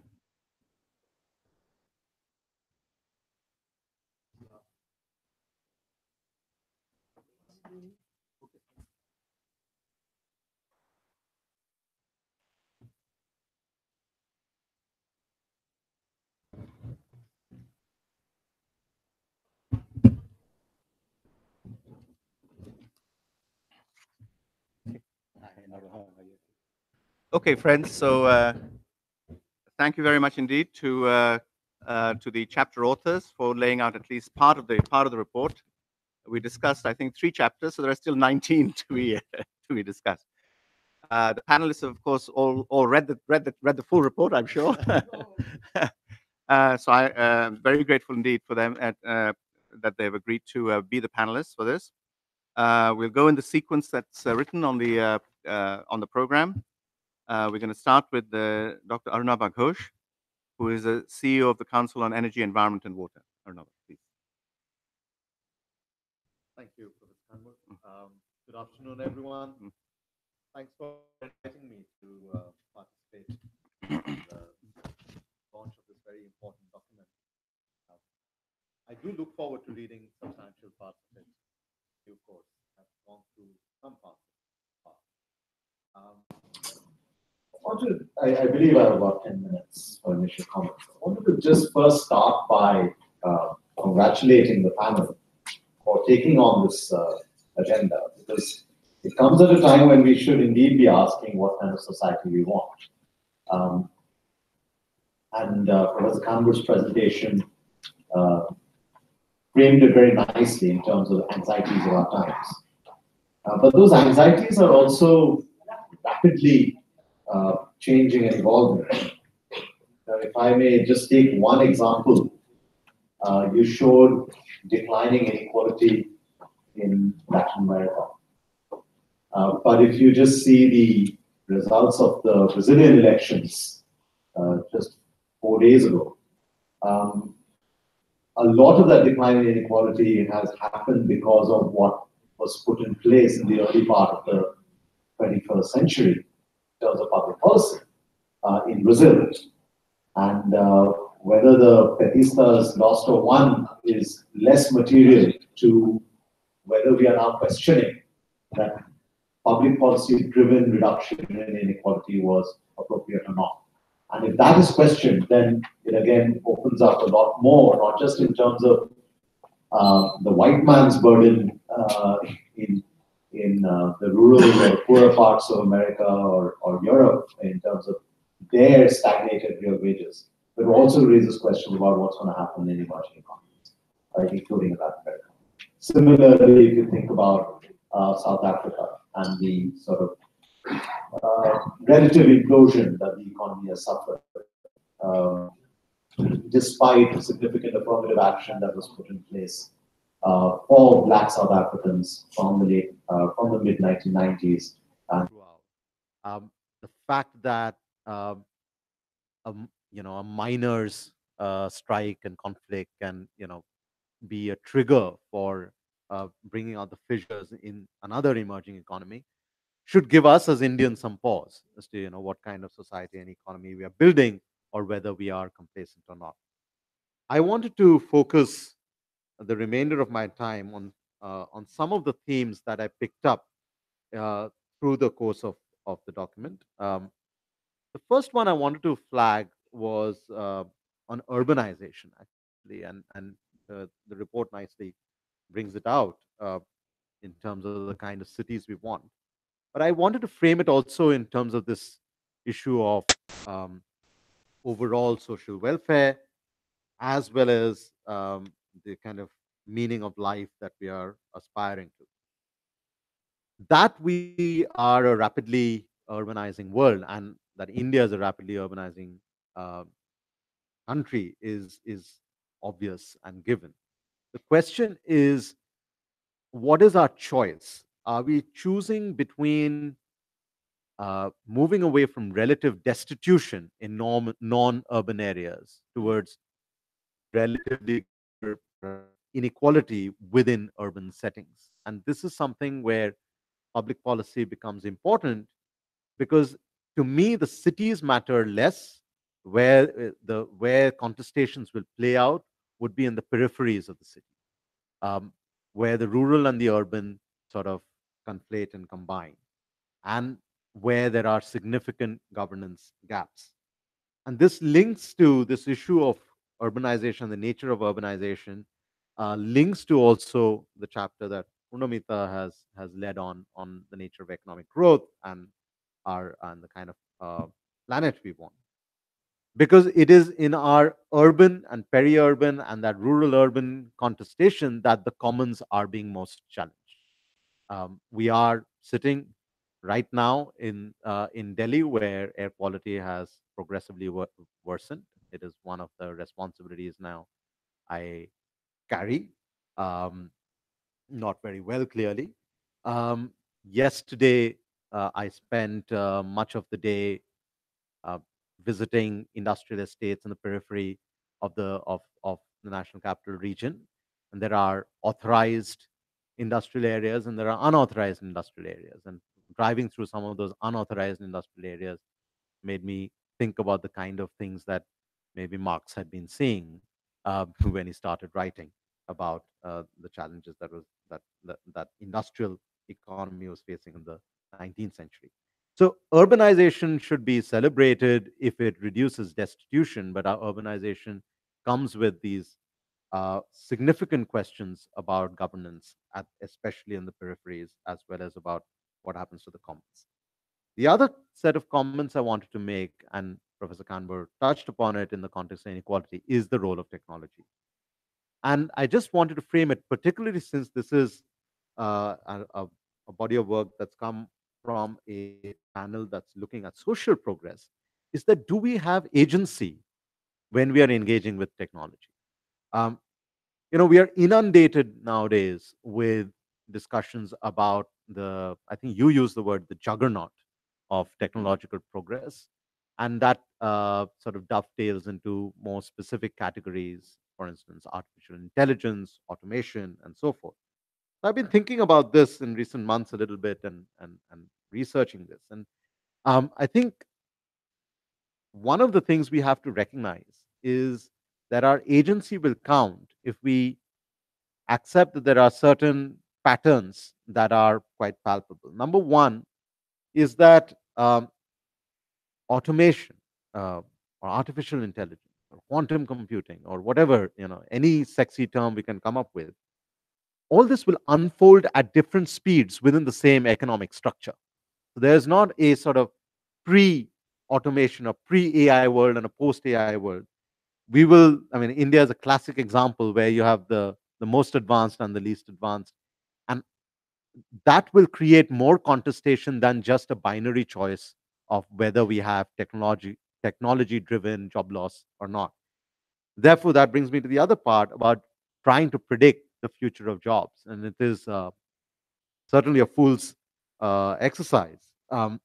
Okay, friends. So thank you very much indeed to the chapter authors for laying out at least part of the report. We discussed, I think, 3 chapters, so there are still 19 to be discussed. The panelists, of course, all read the full report, I'm sure. So I am very grateful indeed for them that they've agreed to be the panelists for this. We'll go in the sequence that's written on the program. We're going to start with Dr. Arunabha Ghosh, who is the CEO of the Council on Energy, Environment and Water. Arunabha, please. Thank you, Professor Kanwar. Good afternoon, everyone. Thanks for inviting me to participate in the launch of this very important document. I do look forward to reading substantial parts of it. You, of course, have gone through some parts of it. I believe I have about 10 minutes for initial comments. I wanted to just first start by congratulating the panel for taking on this agenda, because it comes at a time when we should indeed be asking what kind of society we want. Professor Kanwar's presentation framed it very nicely in terms of the anxieties of our times. But those anxieties are also rapidly changing and evolving. Now, if I may just take one example, you showed declining inequality in Latin America. But if you just see the results of the Brazilian elections just 4 days ago, a lot of that decline in inequality has happened because of what was put in place in the early part of the 21st century in terms of public policy in Brazil. And whether the Petistas lost or won is less material to whether we are now questioning that public policy-driven reduction in inequality was appropriate or not. And if that is questioned, then it again opens up a lot more, not just in terms of the white man's burden in the rural or poorer parts of America or Europe in terms of their stagnated real wages, but it also raises questions about what's going to happen in emerging economies, including Latin America. Similarly, if you think about South Africa and the sort of relative implosion that the economy has suffered, despite significant affirmative action that was put in place for Black South Africans from the mid 1990s. And the fact that a miners' strike and conflict can be a trigger for bringing out the fissures in another emerging economy should give us as Indians some pause as to what kind of society and economy we are building, or whether we are complacent or not. I wanted to focus the remainder of my time on some of the themes that I picked up through the course of the document. The first one I wanted to flag was on urbanization, actually, and the report nicely brings it out in terms of the kind of cities we want. But I wanted to frame it also in terms of this issue of overall social welfare, as well as the kind of meaning of life that we are aspiring to. That we are a rapidly urbanizing world, and that India is a rapidly urbanizing country is obvious and given. The question is, what is our choice? Are we choosing between moving away from relative destitution in non-urban areas towards relatively inequality within urban settings. And this is something where public policy becomes important, because to me the cities matter less. Where contestations will play out would be in the peripheries of the city, um, where the rural and the urban sort of conflate and combine, and where there are significant governance gaps. And this links to this issue of urbanization, the nature of urbanization, links to also the chapter that Purnamita has led on the nature of economic growth and the kind of planet we want. Because it is in our urban and peri-urban and that rural-urban contestation that the commons are being most challenged. We are sitting right now in Delhi, where air quality has progressively worsened. It is one of the responsibilities now I carry, um, not very well, clearly. Yesterday, I spent much of the day uh, visiting industrial estates in the periphery of the national capital region. And there are authorized industrial areas and there are unauthorized industrial areas. And driving through some of those unauthorized industrial areas made me think about the kind of things that maybe Marx had been seeing when he started writing about the challenges that industrial economy was facing in the 19th century. So urbanization should be celebrated if it reduces destitution, but our urbanization comes with these significant questions about governance, especially in the peripheries, as well as about what happens to the commons. The other set of comments I wanted to make, and Professor Kanber touched upon it in the context of inequality, is the role of technology. And I just wanted to frame it, particularly since this is a body of work that's come from a panel that's looking at social progress, is that do we have agency when we are engaging with technology? Um, we are inundated nowadays with discussions about I think you use the word, the juggernaut of technological progress. And that sort of dovetails into more specific categories, for instance, artificial intelligence, automation, and so forth. So I've been thinking about this in recent months a little bit and researching this. And I think one of the things we have to recognize is that our agency will count if we accept that there are certain patterns that are quite palpable. Number one is that automation or artificial intelligence or quantum computing or whatever, any sexy term we can come up with, all this will unfold at different speeds within the same economic structure. So there's not a sort of pre-automation or pre-AI world and a post-AI world. India is a classic example where you have the most advanced and the least advanced. And that will create more contestation than just a binary choice of whether we have technology driven job loss or not. Therefore, that brings me to the other part about trying to predict the future of jobs. And it is certainly a fool's exercise. A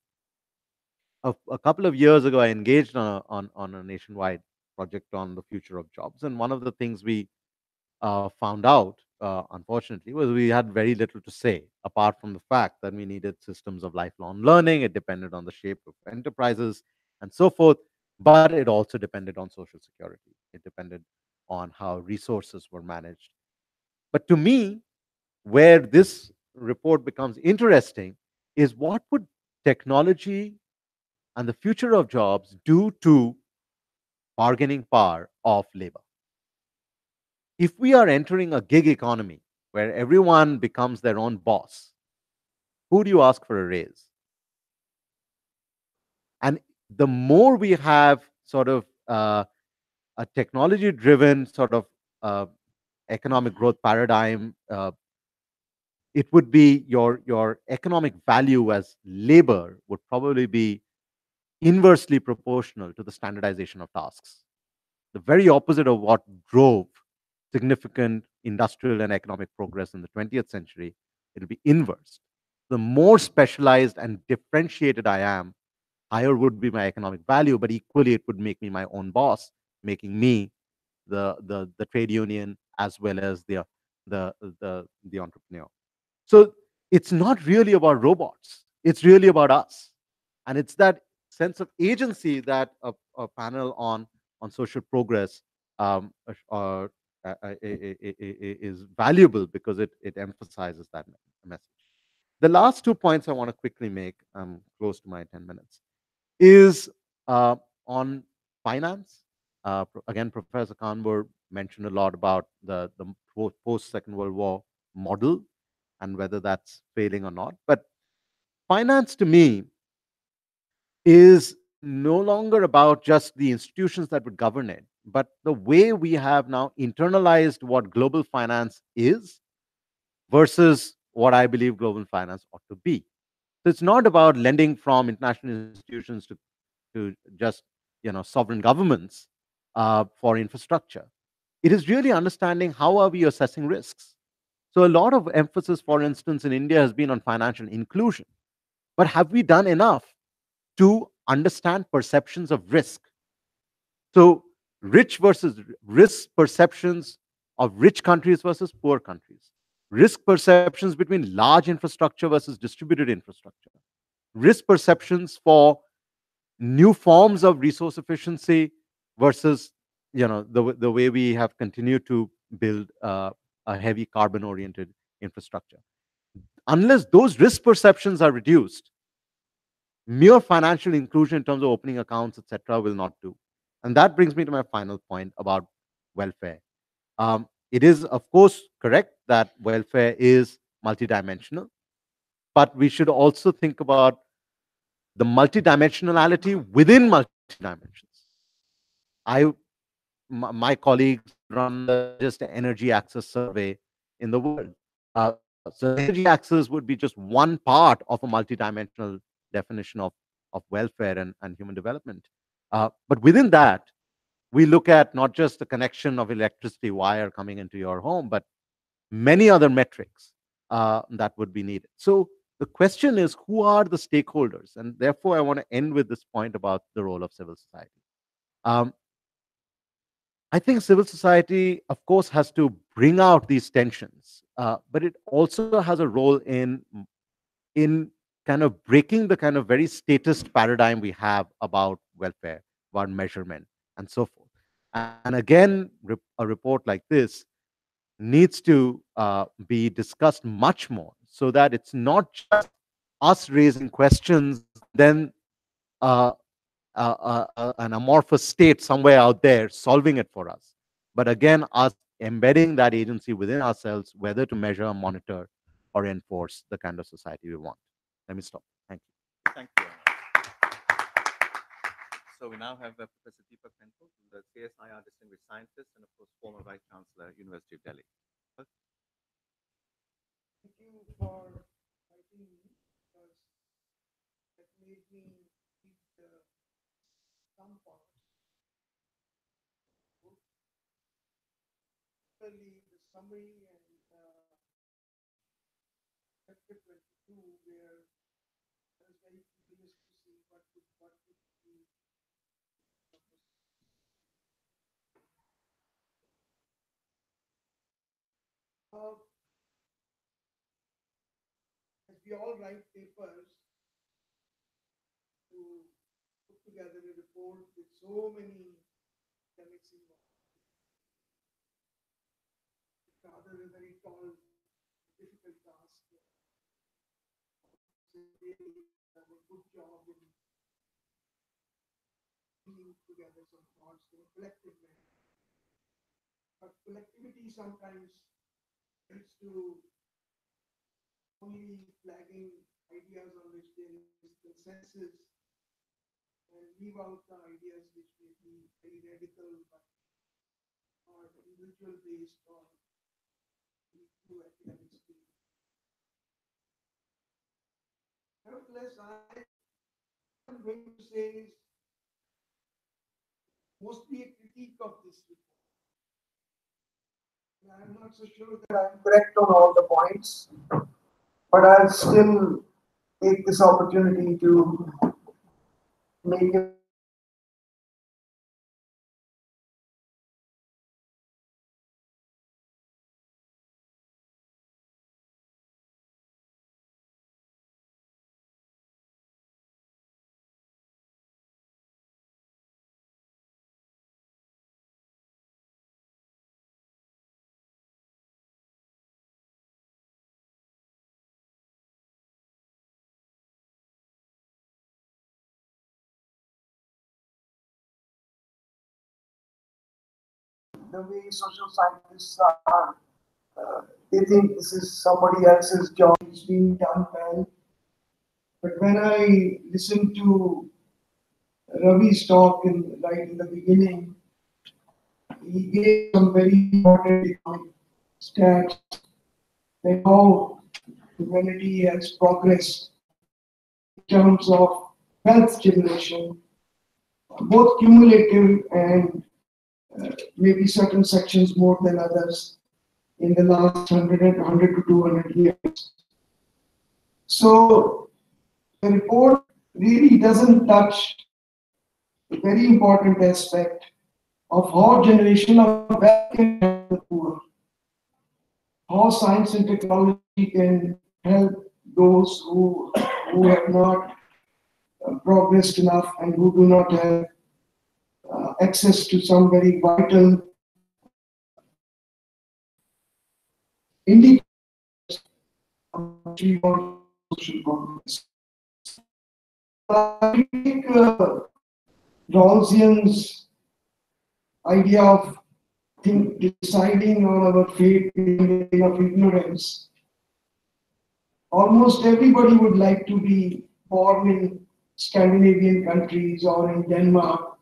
couple of years ago, I engaged on a nationwide project on the future of jobs. And one of the things we found out, unfortunately, was we had very little to say, apart from the fact that we needed systems of lifelong learning. It depended on the shape of enterprises and so forth, but it also depended on social security. It depended on how resources were managed. But to me, where this report becomes interesting is what would technology and the future of jobs do to bargaining power of labor? If we are entering a gig economy where everyone becomes their own boss, who do you ask for a raise? And the more we have sort of a technology driven sort of uh, economic growth paradigm, it would be your economic value as labor would probably be inversely proportional to the standardization of tasks. The very opposite of what drove significant industrial and economic progress in the 20th century. It'll be inverse. The more specialized and differentiated I am, higher would be my economic value, but equally it would make me my own boss, making me the trade union as well as the entrepreneur. So it's not really about robots. It's really about us. And it's that sense of agency that a panel on social progress is valuable because it emphasizes that message. The last 2 points I want to quickly make, I'm close to my 10 minutes, is on finance. Again, Professor Kanbur mentioned a lot about the post-Second World War model and whether that's failing or not. But finance to me is no longer about just the institutions that would govern it, but the way we have now internalized what global finance is versus what I believe global finance ought to be. So it's not about lending from international institutions to just sovereign governments for infrastructure. It is really understanding how are we assessing risks. So a lot of emphasis, for instance, in India has been on financial inclusion. But have we done enough to understand perceptions of risk? So rich versus risk perceptions of rich countries versus poor countries. Risk perceptions between large infrastructure versus distributed infrastructure. Risk perceptions for new forms of resource efficiency versus the way we have continued to build a heavy carbon oriented infrastructure. Unless those risk perceptions are reduced, mere financial inclusion in terms of opening accounts, etc., will not do. And that brings me to my final point about welfare. It is, of course, correct that welfare is multidimensional, but we should also think about the multidimensionality within multidimensions. My colleagues run the largest energy access survey in the world. So energy access would be just one part of a multidimensional definition of welfare and human development. But within that, we look at not just the connection of electricity wire coming into your home, but many other metrics that would be needed. So the question is, who are the stakeholders? And therefore, I want to end with this point about the role of civil society. I think civil society, of course, has to bring out these tensions, but it also has a role in kind of breaking the kind of very statist paradigm we have about welfare, about measurement, and so forth. And again, a report like this needs to be discussed much more so that it's not just us raising questions, then an amorphous state somewhere out there solving it for us. But again, us embedding that agency within ourselves, whether to measure, monitor, or enforce the kind of society we want. Let me stop. Thank you. Thank you. So we now have Professor Deepak Penpal, the CSIR Distinguished Scientist and, of course, former Vice Chancellor, University of Delhi. Thank you for inviting me because that made me read some parts. Particularly the summary and chapter 22, where I was very curious to see what would be. As we all write papers to put together a report with so many academics involved, it's rather a very tall, difficult task. They have a good job in bringing together some thoughts in a collective manner. But collectivity sometimes leads to only flagging ideas on which there is consensus and leave out the ideas which may be very radical but are individual based or through academic speed. Nevertheless, I'm going to say is mostly a critique of this report. I'm not so sure that I'm correct on all the points, but I'll still take this opportunity to make a the way social scientists are. They think this is somebody else's job, it's being done well. But when I listened to Ravi's talk right in the beginning, he gave some very important economic stats that how humanity has progressed in terms of wealth generation, both cumulative and maybe certain sections more than others in the last 100 to 200 years. So the report really doesn't touch a very important aspect of how generation of wealth can help the poor, how science and technology can help those who have not progressed enough and who do not have access to some very vital indicators of social progress. I think Rawlsian's idea of deciding on our fate of ignorance. Almost everybody would like to be born in Scandinavian countries or in Denmark,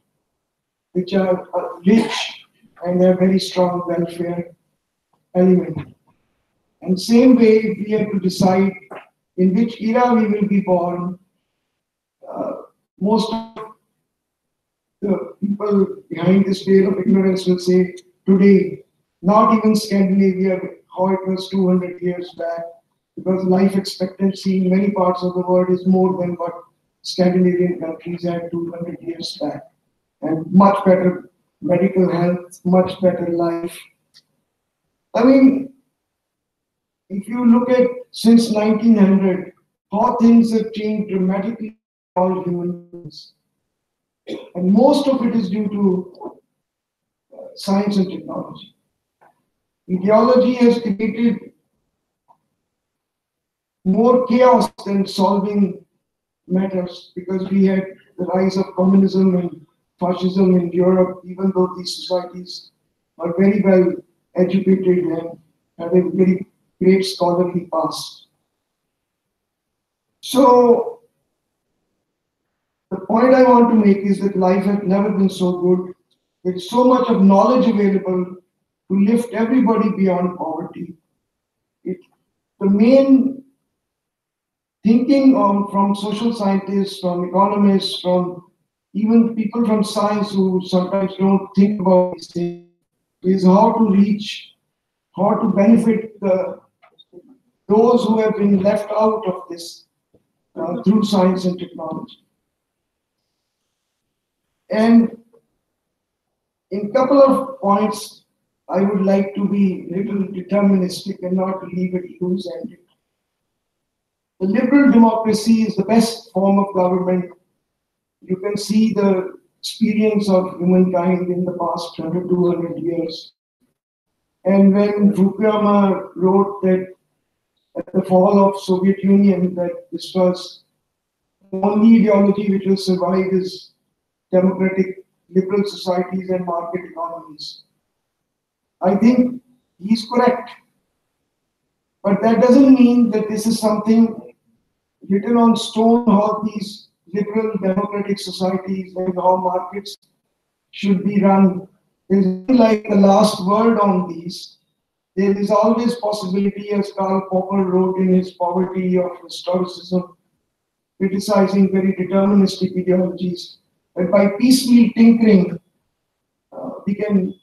which are rich and have very strong welfare element. And same way, we have to decide in which era we will be born. Most of the people behind this veil of ignorance will say today, not even Scandinavia, how it was 200 years back, because life expectancy in many parts of the world is more than what Scandinavian countries had 200 years back. And much better medical health, much better life. I mean, if you look at since 1900, how things have changed dramatically for all human beings. And most of it is due to science and technology. Ideology has created more chaos than solving matters, because we had the rise of communism and fascism in Europe, even though these societies are very well educated and have a very great scholarly past. So, the point I want to make is that life has never been so good. There's so much of knowledge available to lift everybody beyond poverty. The main thinking from social scientists, from economists, from even people from science who sometimes don't think about these things, is how to reach, how to benefit those who have been left out of this through science and technology. And in a couple of points, I would like to be a little deterministic and not leave it loose-ended. The liberal democracy is the best form of government. You can see the experience of humankind in the past 100, 200 years. And when Fukuyama wrote that at the fall of Soviet Union, that this was the only ideology which will survive is democratic liberal societies and market economies. I think he's correct. But that doesn't mean that this is something written on stone, how these liberal democratic societies and how markets should be run. There's nothing like the last word on these. There is always possibility, as Karl Popper wrote in his Poverty of Historicism, criticizing very deterministic ideologies, that by piecemeal tinkering, we can,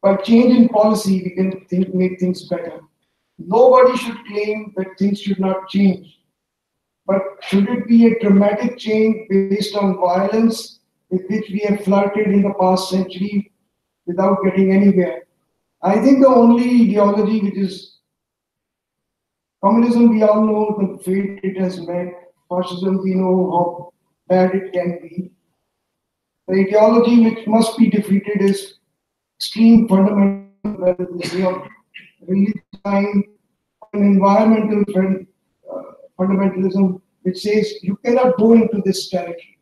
by change in policy, we can make things better. Nobody should claim that things should not change. But should it be a dramatic change based on violence with which we have flirted in the past century without getting anywhere? I think the only ideology which is communism, we all know the fate it has met. Fascism, we know how bad it can be. The ideology which must be defeated is extreme fundamentalism, religion, and environmental fundamentalism, which says you cannot go into this territory.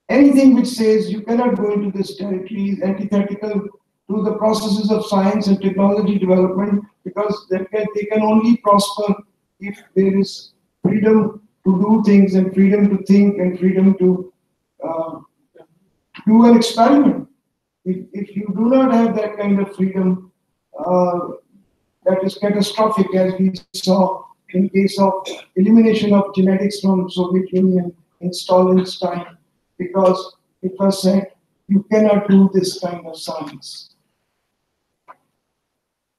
Anything which says you cannot go into this territory is antithetical to the processes of science and technology development, because they can only prosper if there is freedom to do things and freedom to think and freedom to do an experiment. If you do not have that kind of freedom, that is catastrophic, as we saw in case of elimination of genetics from Soviet Union in Stalin's time, because it was said you cannot do this kind of science.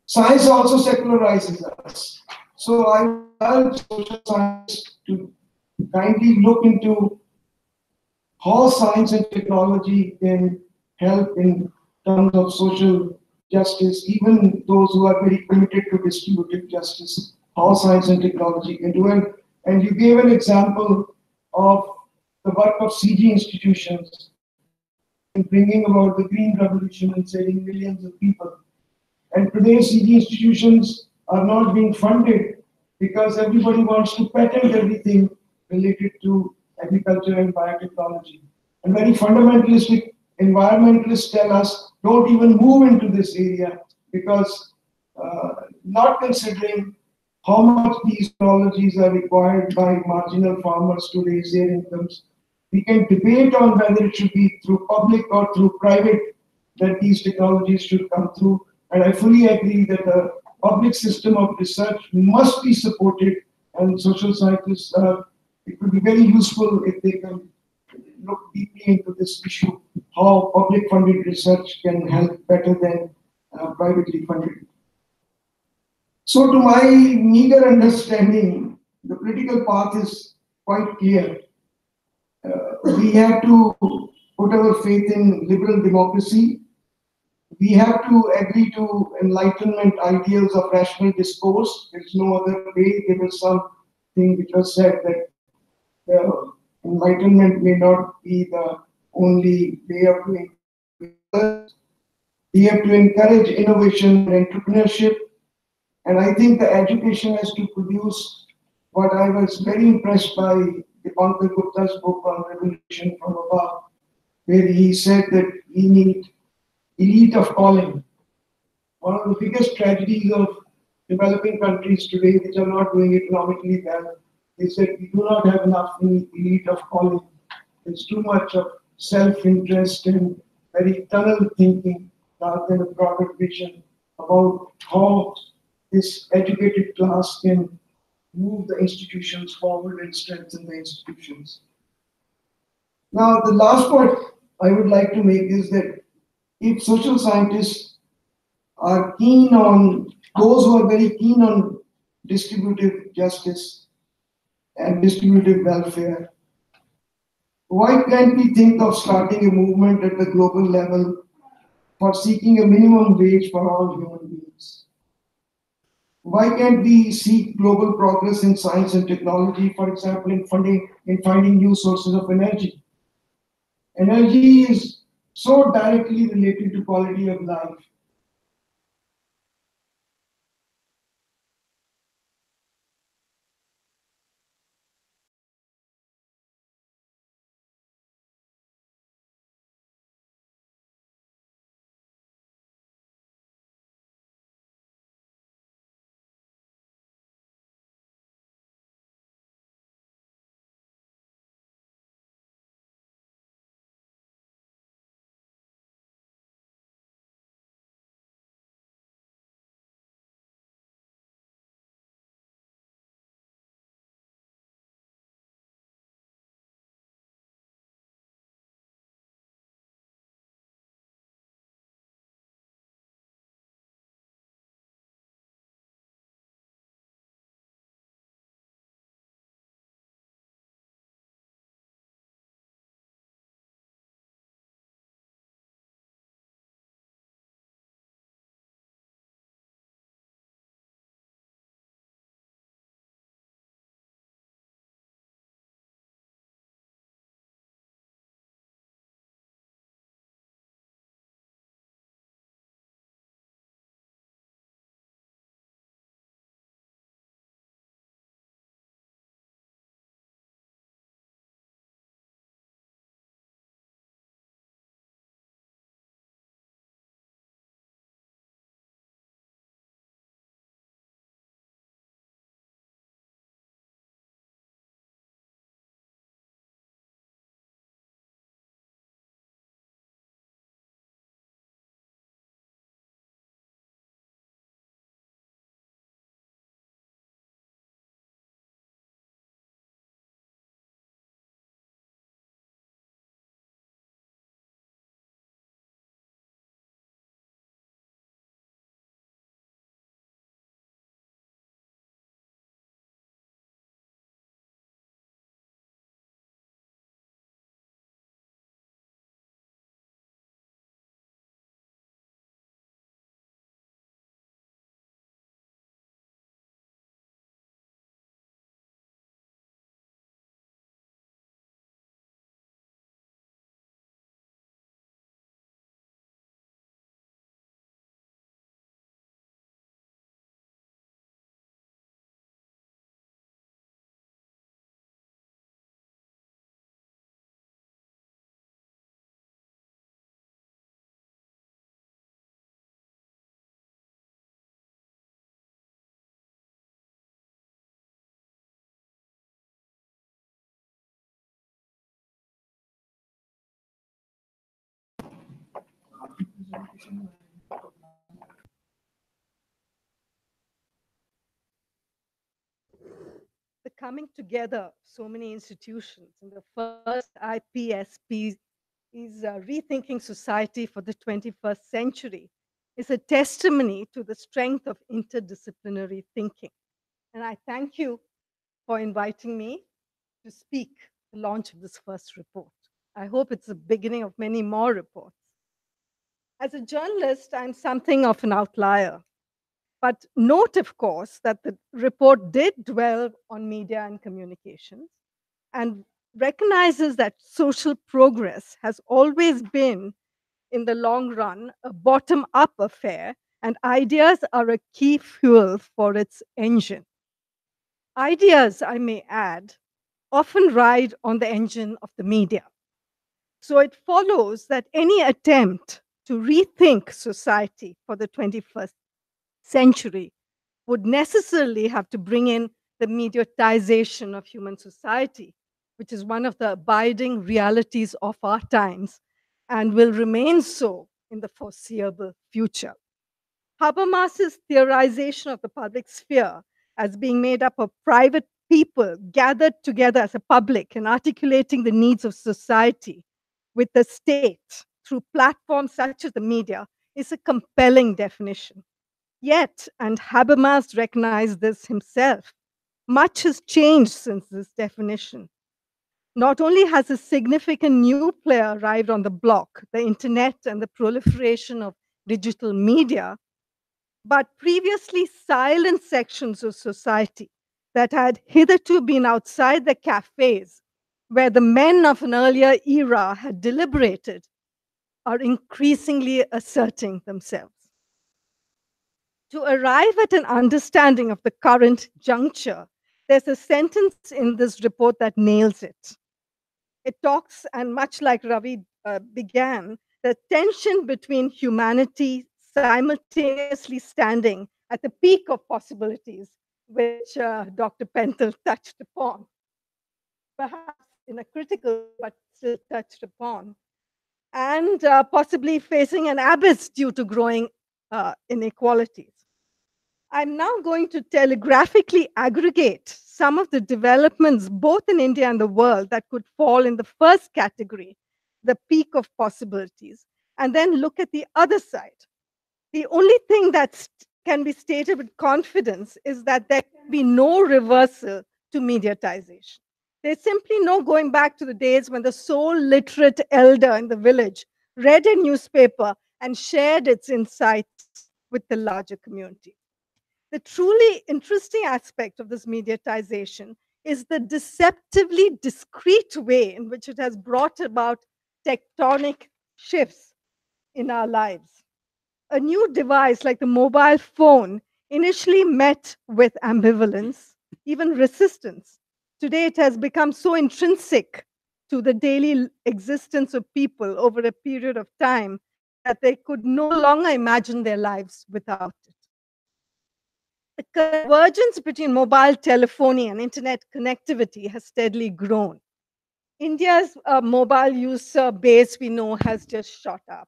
Science also secularizes us. So I urge social science to kindly look into how science and technology can help in terms of social justice, even those who are very committed to distributive justice, how science and technology can do it. And you gave an example of the work of CG institutions in bringing about the green revolution and saving millions of people. And today, CG institutions are not being funded because everybody wants to patent everything related to agriculture and biotechnology. And very fundamentalistic environmentalists tell us, don't even move into this area because not considering how much these technologies are required by marginal farmers to raise their incomes. We can debate on whether it should be through public or through private that these technologies should come through. And I fully agree that the public system of research must be supported, and social scientists, it would be very useful if they can look deeply into this issue, how public funded research can help better than privately funded. So to my meager understanding, the political path is quite clear. We have to put our faith in liberal democracy. We have to agree to Enlightenment ideals of rational discourse. There's no other way. There was something which was said that Enlightenment may not be the only way of doing it. We have to encourage innovation and entrepreneurship. And I think the education has to produce what I was very impressed by Dipankar Gupta's book on Revolution from Above, where he said that we need elite of calling. One of the biggest tragedies of developing countries today, which are not doing economically well, is that we do not have enough elite of calling. There's too much of self-interest and very tunnel thinking rather than a broader vision about how this educated class can move the institutions forward and strengthen the institutions. Now, the last point I would like to make is that if social scientists are keen on, those who are very keen on distributive justice and distributive welfare, why can't we think of starting a movement at the global level for seeking a minimum wage for all human beings? Why can't we seek global progress in science and technology, for example, in finding new sources of energy? Energy is so directly related to quality of life. The coming together of so many institutions and the first IPSP is rethinking society for the 21st century is a testimony to the strength of interdisciplinary thinking. And I thank you for inviting me to speak the launch of this first report. I hope it's the beginning of many more reports. As a journalist, I'm something of an outlier. But note, of course, that the report did dwell on media and communications and recognizes that social progress has always been, in the long run, a bottom up affair, and ideas are a key fuel for its engine. Ideas, I may add, often ride on the engine of the media. So it follows that any attempt to rethink society for the 21st century would necessarily have to bring in the mediatization of human society, which is one of the abiding realities of our times and will remain so in the foreseeable future. Habermas's theorization of the public sphere as being made up of private people gathered together as a public and articulating the needs of society with the state through platforms such as the media is a compelling definition. Yet, and Habermas recognized this himself, much has changed since this definition. Not only has a significant new player arrived on the block, the internet and the proliferation of digital media, but previously silent sections of society that had hitherto been outside the cafes where the men of an earlier era had deliberated are increasingly asserting themselves. To arrive at an understanding of the current juncture, there's a sentence in this report that nails it. It talks, and much like Ravi began, the tension between humanity simultaneously standing at the peak of possibilities, which Dr. Pentel touched upon, perhaps in a critical but still touched upon, and possibly facing an abyss due to growing inequalities. I'm now going to telegraphically aggregate some of the developments, both in India and the world, that could fall in the first category, the peak of possibilities, and then look at the other side. The only thing that can be stated with confidence is that there can be no reversal to mediatization. There's simply no going back to the days when the sole literate elder in the village read a newspaper and shared its insights with the larger community. The truly interesting aspect of this mediatization is the deceptively discreet way in which it has brought about tectonic shifts in our lives. A new device like the mobile phone initially met with ambivalence, even resistance. Today, it has become so intrinsic to the daily existence of people over a period of time that they could no longer imagine their lives without it. The convergence between mobile telephony and internet connectivity has steadily grown. India's mobile user base, we know, has just shot up,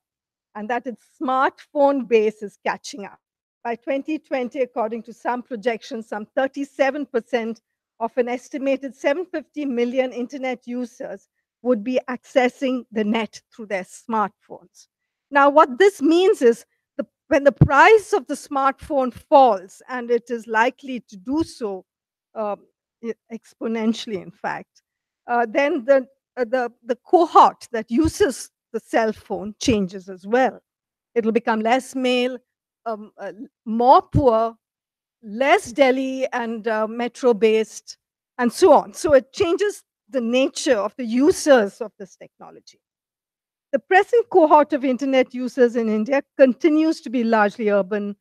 and that its smartphone base is catching up. By 2020, according to some projections, some 37% of an estimated 750 million internet users would be accessing the net through their smartphones. Now, what this means is when the price of the smartphone falls, and it is likely to do so exponentially, in fact, then the cohort that uses the cell phone changes as well. It'll become less male, more poor, less Delhi and metro-based, and so on. So it changes the nature of the users of this technology. The present cohort of internet users in India continues to be largely urban,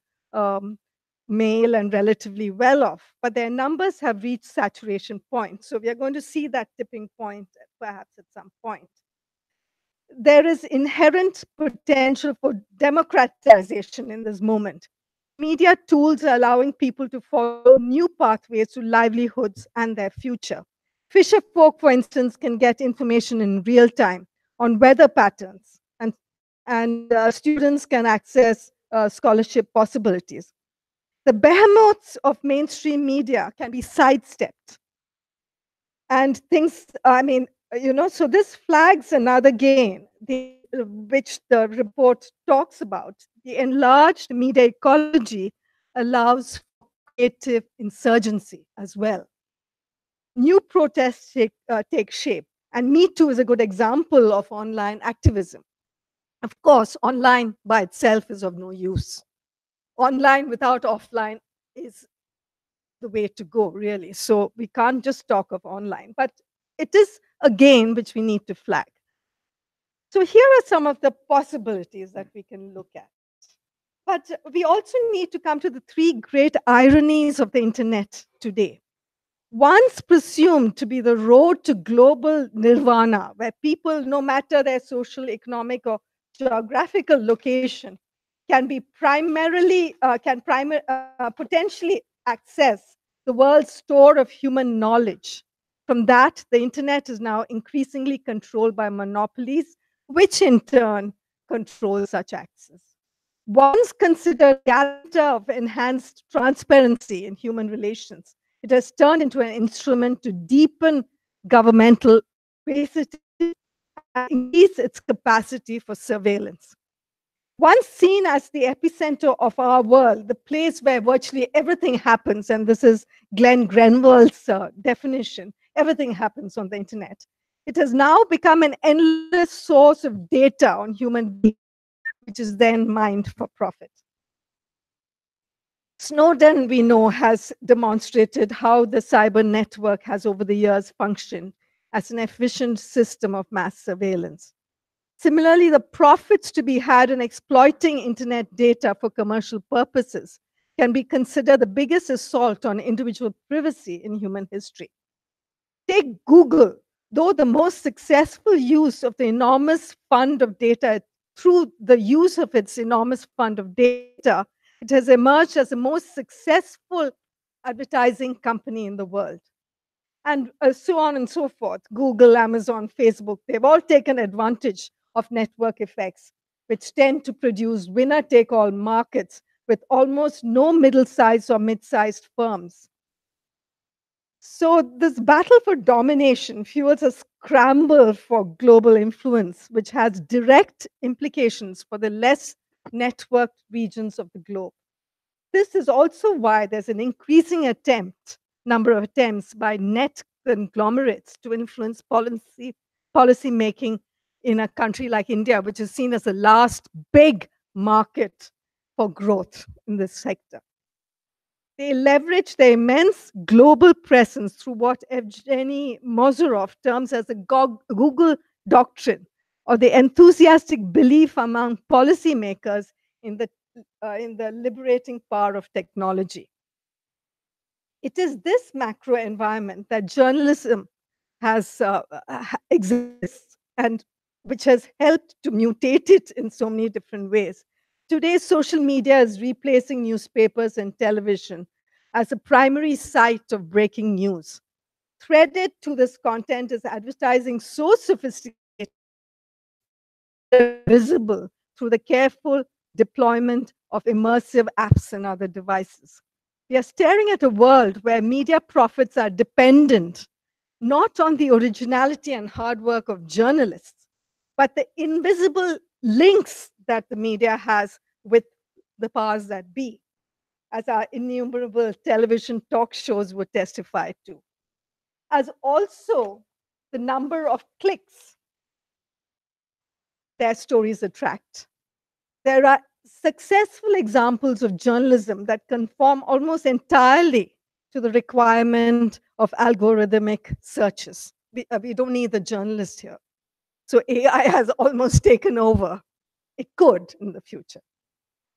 male, and relatively well-off, but their numbers have reached saturation points. So we are going to see that tipping point perhaps at some point. There is inherent potential for democratization in this moment. Media tools are allowing people to follow new pathways to livelihoods and their future. Fisher folk, for instance, can get information in real time on weather patterns and students can access scholarship possibilities. The behemoths of mainstream media can be sidestepped. And things, I mean, so this flags another gain, which the report talks about. The enlarged media ecology allows creative insurgency as well. New protests take shape, and Me Too is a good example of online activism. Of course, online by itself is of no use. Online without offline is the way to go, really. So we can't just talk of online, but it is a gain which we need to flag. So here are some of the possibilities that we can look at. But we also need to come to the three great ironies of the internet today. Once presumed to be the road to global nirvana, where people, no matter their social, economic, or geographical location, can be potentially access the world's store of human knowledge. From that, the internet is now increasingly controlled by monopolies, which in turn control such access. Once considered guarantor of enhanced transparency in human relations, it has turned into an instrument to deepen governmental opacity and increase its capacity for surveillance. Once seen as the epicenter of our world, the place where virtually everything happens, and this is Glenn Grenville's definition, everything happens on the internet. It has now become an endless source of data on human beings, which is then mined for profit. Snowden, we know, has demonstrated how the cyber network has over the years functioned as an efficient system of mass surveillance. Similarly, the profits to be had in exploiting internet data for commercial purposes can be considered the biggest assault on individual privacy in human history. Take Google. Though the most successful use of the enormous fund of data, through the use of its enormous fund of data, it has emerged as the most successful advertising company in the world. And so on and so forth. Google, Amazon, Facebook, they've all taken advantage of network effects, which tend to produce winner-take-all markets with almost no middle-sized or mid-sized firms. So this battle for domination fuels a scramble for global influence, which has direct implications for the less networked regions of the globe. This is also why there's an increasing number of attempts by net conglomerates to influence policy making in a country like India, which is seen as the last big market for growth in this sector. They leverage their immense global presence through what Evgeny Mozorov terms as the Google doctrine, or the enthusiastic belief among policymakers in the liberating power of technology. It is this macro environment that journalism has exists, and which has helped to mutate it in so many different ways. Today, social media is replacing newspapers and television as a primary site of breaking news. Threaded to this content is advertising so sophisticated, visible through the careful deployment of immersive apps and other devices. We are staring at a world where media profits are dependent not on the originality and hard work of journalists, but the invisible links that the media has with the powers that be, as our innumerable television talk shows would testify to, as also the number of clicks their stories attract. There are successful examples of journalism that conform almost entirely to the requirement of algorithmic searches. We don't need the journalist here. So AI has almost taken over. It could in the future.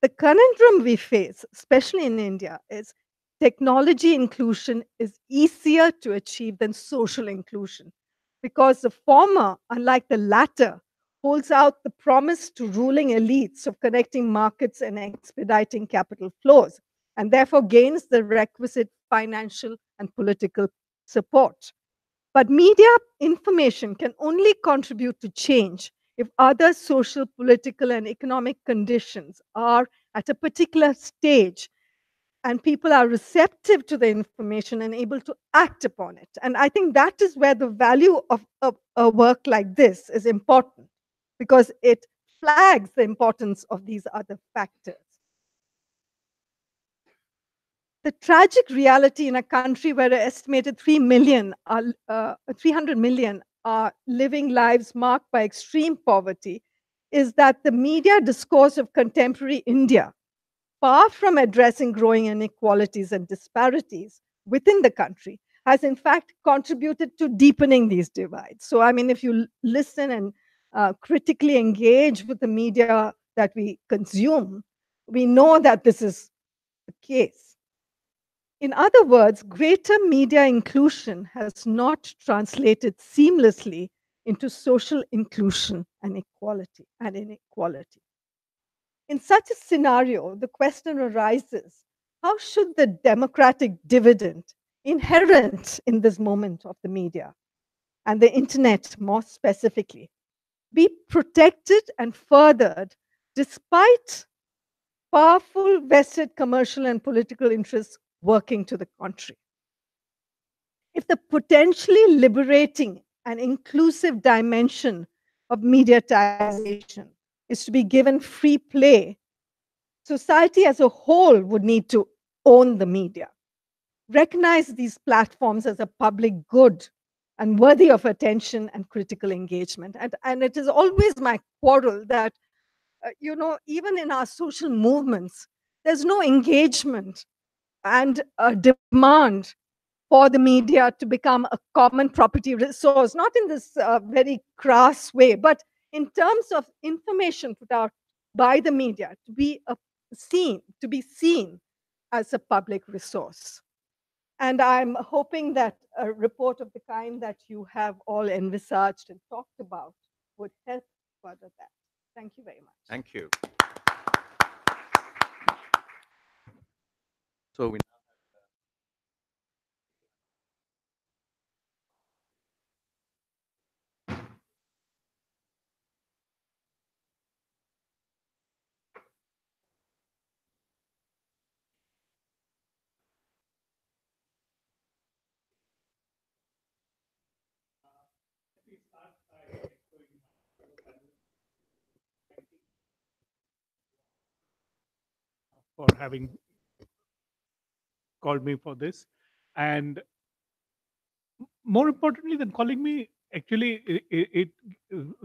The conundrum we face, especially in India, is technology inclusion is easier to achieve than social inclusion, because the former, unlike the latter, holds out the promise to ruling elites of connecting markets and expediting capital flows, and therefore gains the requisite financial and political support. But media information can only contribute to change if other social, political, and economic conditions are at a particular stage and people are receptive to the information and able to act upon it. And I think that is where the value of a work like this is important, because it flags the importance of these other factors. The tragic reality in a country where an estimated 300 million are living lives marked by extreme poverty is that the media discourse of contemporary India, far from addressing growing inequalities and disparities within the country, has in fact contributed to deepening these divides. So, I mean, if you listen and critically engage with the media that we consume, we know that this is the case. In other words, greater media inclusion has not translated seamlessly into social inclusion and equality and inequality. In such a scenario, the question arises, how should the democratic dividend inherent in this moment of the media and the internet more specifically be protected and furthered despite powerful vested commercial and political interests working to the contrary? If the potentially liberating and inclusive dimension of mediatization is to be given free play, society as a whole would need to own the media, recognize these platforms as a public good and worthy of attention and critical engagement. And it is always my quarrel that, even in our social movements, there's no engagement and a demand for the media to become a common property resource, not in this very crass way, but in terms of information put out by the media to be seen as a public resource. And I'm hoping that a report of the kind that you have all envisaged and talked about would help further that. Thank you very much. Thank you. So we for having called me for this. And more importantly than calling me, actually, it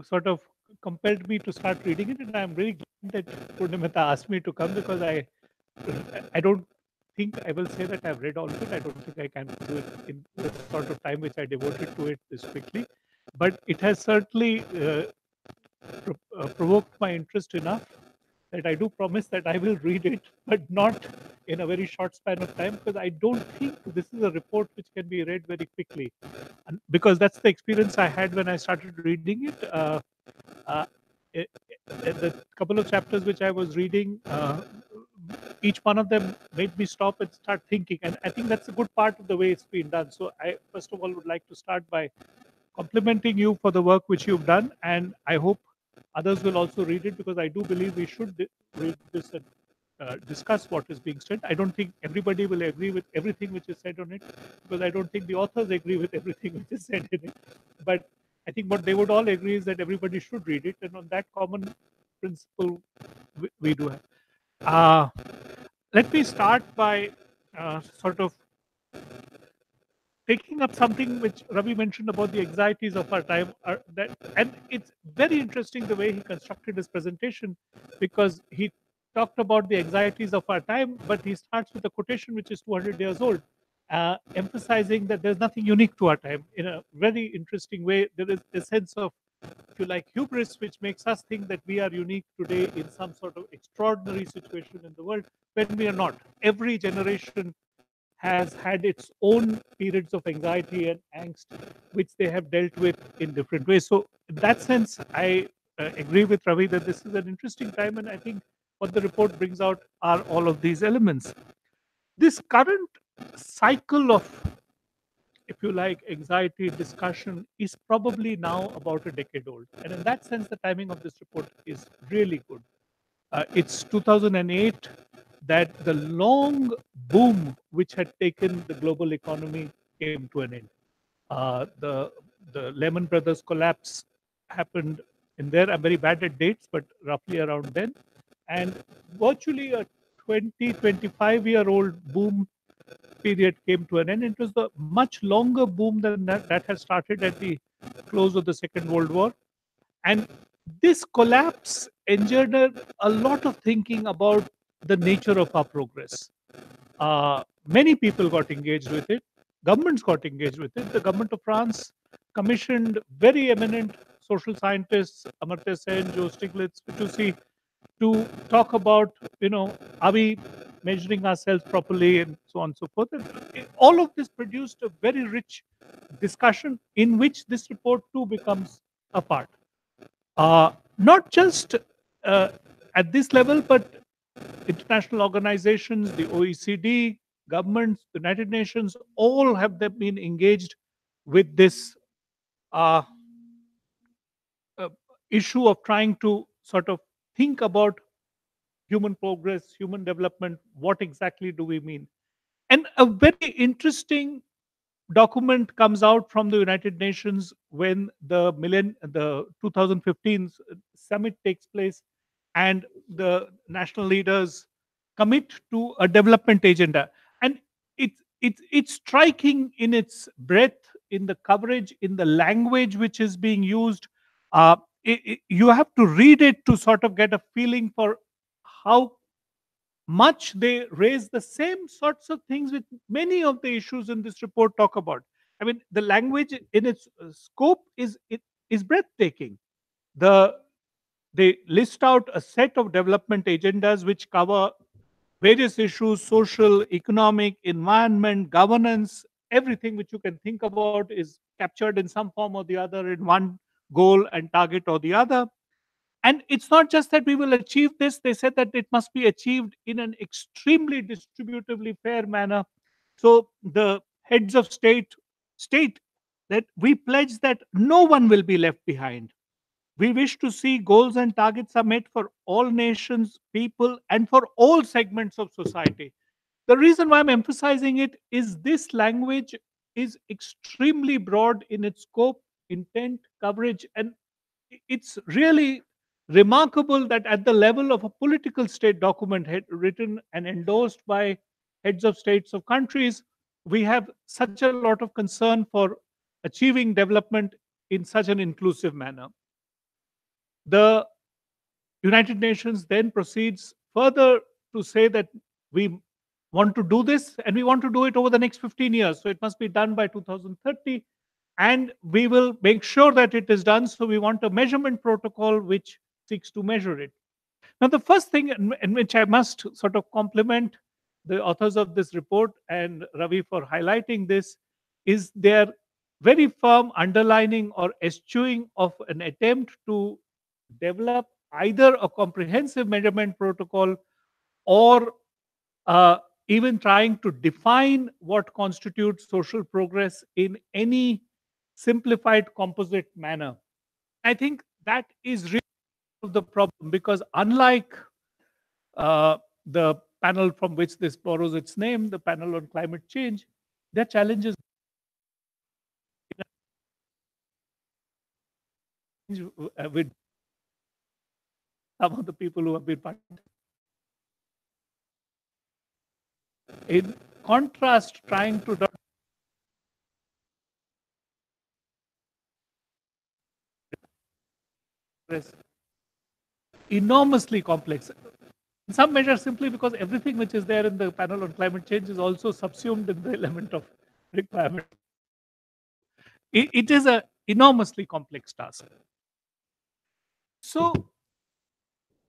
sort of compelled me to start reading it. And I'm really glad that Purnamita asked me to come, because I don't think I will say that I've read all of it. I don't think I can do it in the sort of time which I devoted to it this quickly. But it has certainly provoked my interest enough that I do promise that I will read it, but not in a very short span of time, because I don't think this is a report which can be read very quickly. And because that's the experience I had when I started reading it. The couple of chapters which I was reading, each one of them made me stop and start thinking. And I think that's a good part of the way it's been done. So I, first of all, would like to start by complimenting you for the work which you've done. And I hope others will also read it, because I do believe we should read this and discuss what is being said. I don't think everybody will agree with everything which is said on it, because I don't think the authors agree with everything which is said in it. But I think what they would all agree is that everybody should read it, and on that common principle we do have. Let me start by sort of taking up something which Ravi mentioned about the anxieties of our time. And it's very interesting the way he constructed his presentation, because he talked about the anxieties of our time, but he starts with a quotation which is 200 years old, emphasizing that there's nothing unique to our time. In a very interesting way, there is a sense of, if you like, hubris, which makes us think that we are unique today in some sort of extraordinary situation in the world, when we are not. Every generation has had its own periods of anxiety and angst, which they have dealt with in different ways. So in that sense, I agree with Ravi that this is an interesting time, and I think what the report brings out are all of these elements. This current cycle of if you like, anxiety discussion is probably now about a decade old. And in that sense, the timing of this report is really good. It's 2008 that the long boom which had taken the global economy came to an end. The Lehman Brothers collapse happened in there. I'm very bad at dates, but roughly around then. And virtually a 25-year-old boom period came to an end. It was the much longer boom than that had started at the close of the Second World War. And this collapse engendered a lot of thinking about the nature of our progress. Many people got engaged with it. Governments got engaged with it. The government of France commissioned very eminent social scientists, Amartya Sen, Joe Stiglitz, to talk about, are we measuring ourselves properly and so on and so forth. And all of this produced a very rich discussion in which this report too becomes a part. Not just at this level, but international organizations, the OECD, governments, the United Nations, all have been engaged with this uh, uh, issue of trying to sort of think about human progress, human development, what exactly do we mean? And a very interesting document comes out from the United Nations when the 2015 summit takes place, and the national leaders commit to a development agenda. And it's striking in its breadth, in the coverage, in the language which is being used. You have to read it to sort of get a feeling for how much they raise the same sorts of things which many of the issues in this report talk about. I mean, the language in its scope is breathtaking. The They list out a set of development agendas which cover various issues: social, economic, environment, governance. Everything which you can think about is captured in some form or the other in one goal and target or the other. And it's not just that we will achieve this, they said that it must be achieved in an extremely distributively fair manner. So the heads of state that we pledge that no one will be left behind. We wish to see goals and targets are met for all nations, people, and for all segments of society. The reason why I'm emphasizing it is this language is extremely broad in its scope, intent, coverage, and it's really remarkable that at the level of a political state document written and endorsed by heads of states of countries, we have such a lot of concern for achieving development in such an inclusive manner. The United Nations then proceeds further to say that we want to do this and we want to do it over the next 15 years. So it must be done by 2030, and we will make sure that it is done. So we want a measurement protocol which seeks to measure it. Now, the first thing in which I must sort of compliment the authors of this report and Ravi for highlighting this is their very firm underlining or eschewing of an attempt to develop either a comprehensive measurement protocol or uh, even trying to define what constitutes social progress in any simplified composite manner. I think that is really the problem, because unlike the panel from which this borrows its name, the panel on climate change, their challenges with some of the people who have been part. In contrast, trying to enormously complex. In some measure, simply because everything which is there in the panel on climate change is also subsumed in the element of requirement. It is an enormously complex task. So,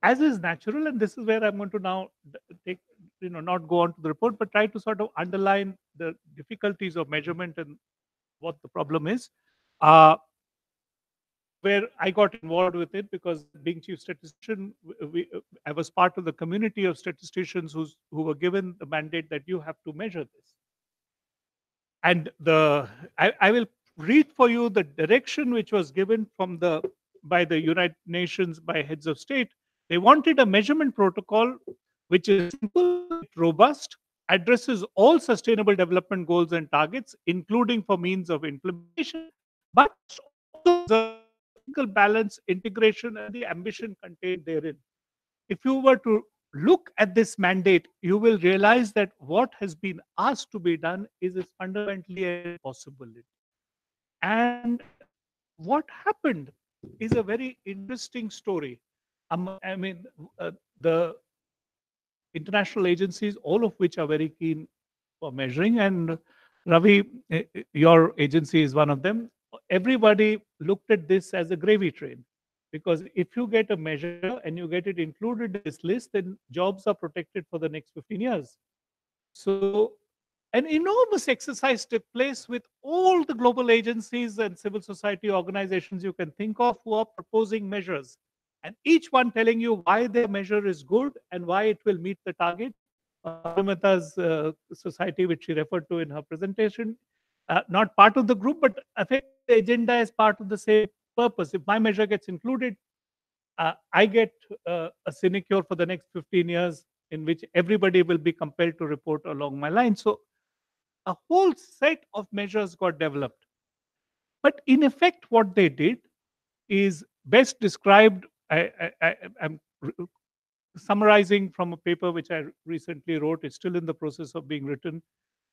as is natural, and this is where I'm going to now take, not go on to the report, but try to sort of underline the difficulties of measurement and what the problem is. Where I got involved with it because being chief statistician, I was part of the community of statisticians who were given the mandate that you have to measure this. And I will read for you the direction which was given by the United Nations, by heads of state. They wanted a measurement protocol which is simple, robust, addresses all sustainable development goals and targets, including for means of implementation, but also the political balance, integration, and the ambition contained therein. If you were to look at this mandate, you will realize that what has been asked to be done is fundamentally an impossibility. And what happened is a very interesting story. I mean, the international agencies, all of which are very keen for measuring, and Ravi, your agency is one of them. Everybody looked at this as a gravy train, because if you get a measure and you get it included in this list, then jobs are protected for the next 15 years. So an enormous exercise took place with all the global agencies and civil society organizations you can think of who are proposing measures, and each one telling you why their measure is good and why it will meet the target. Paramita's society, which she referred to in her presentation, not part of the group, but affect the agenda as part of the same purpose. If my measure gets included, I get a sinecure for the next 15 years in which everybody will be compelled to report along my line. So a whole set of measures got developed. But in effect, what they did is best described. I'm summarizing from a paper which I recently wrote. It's still in the process of being written,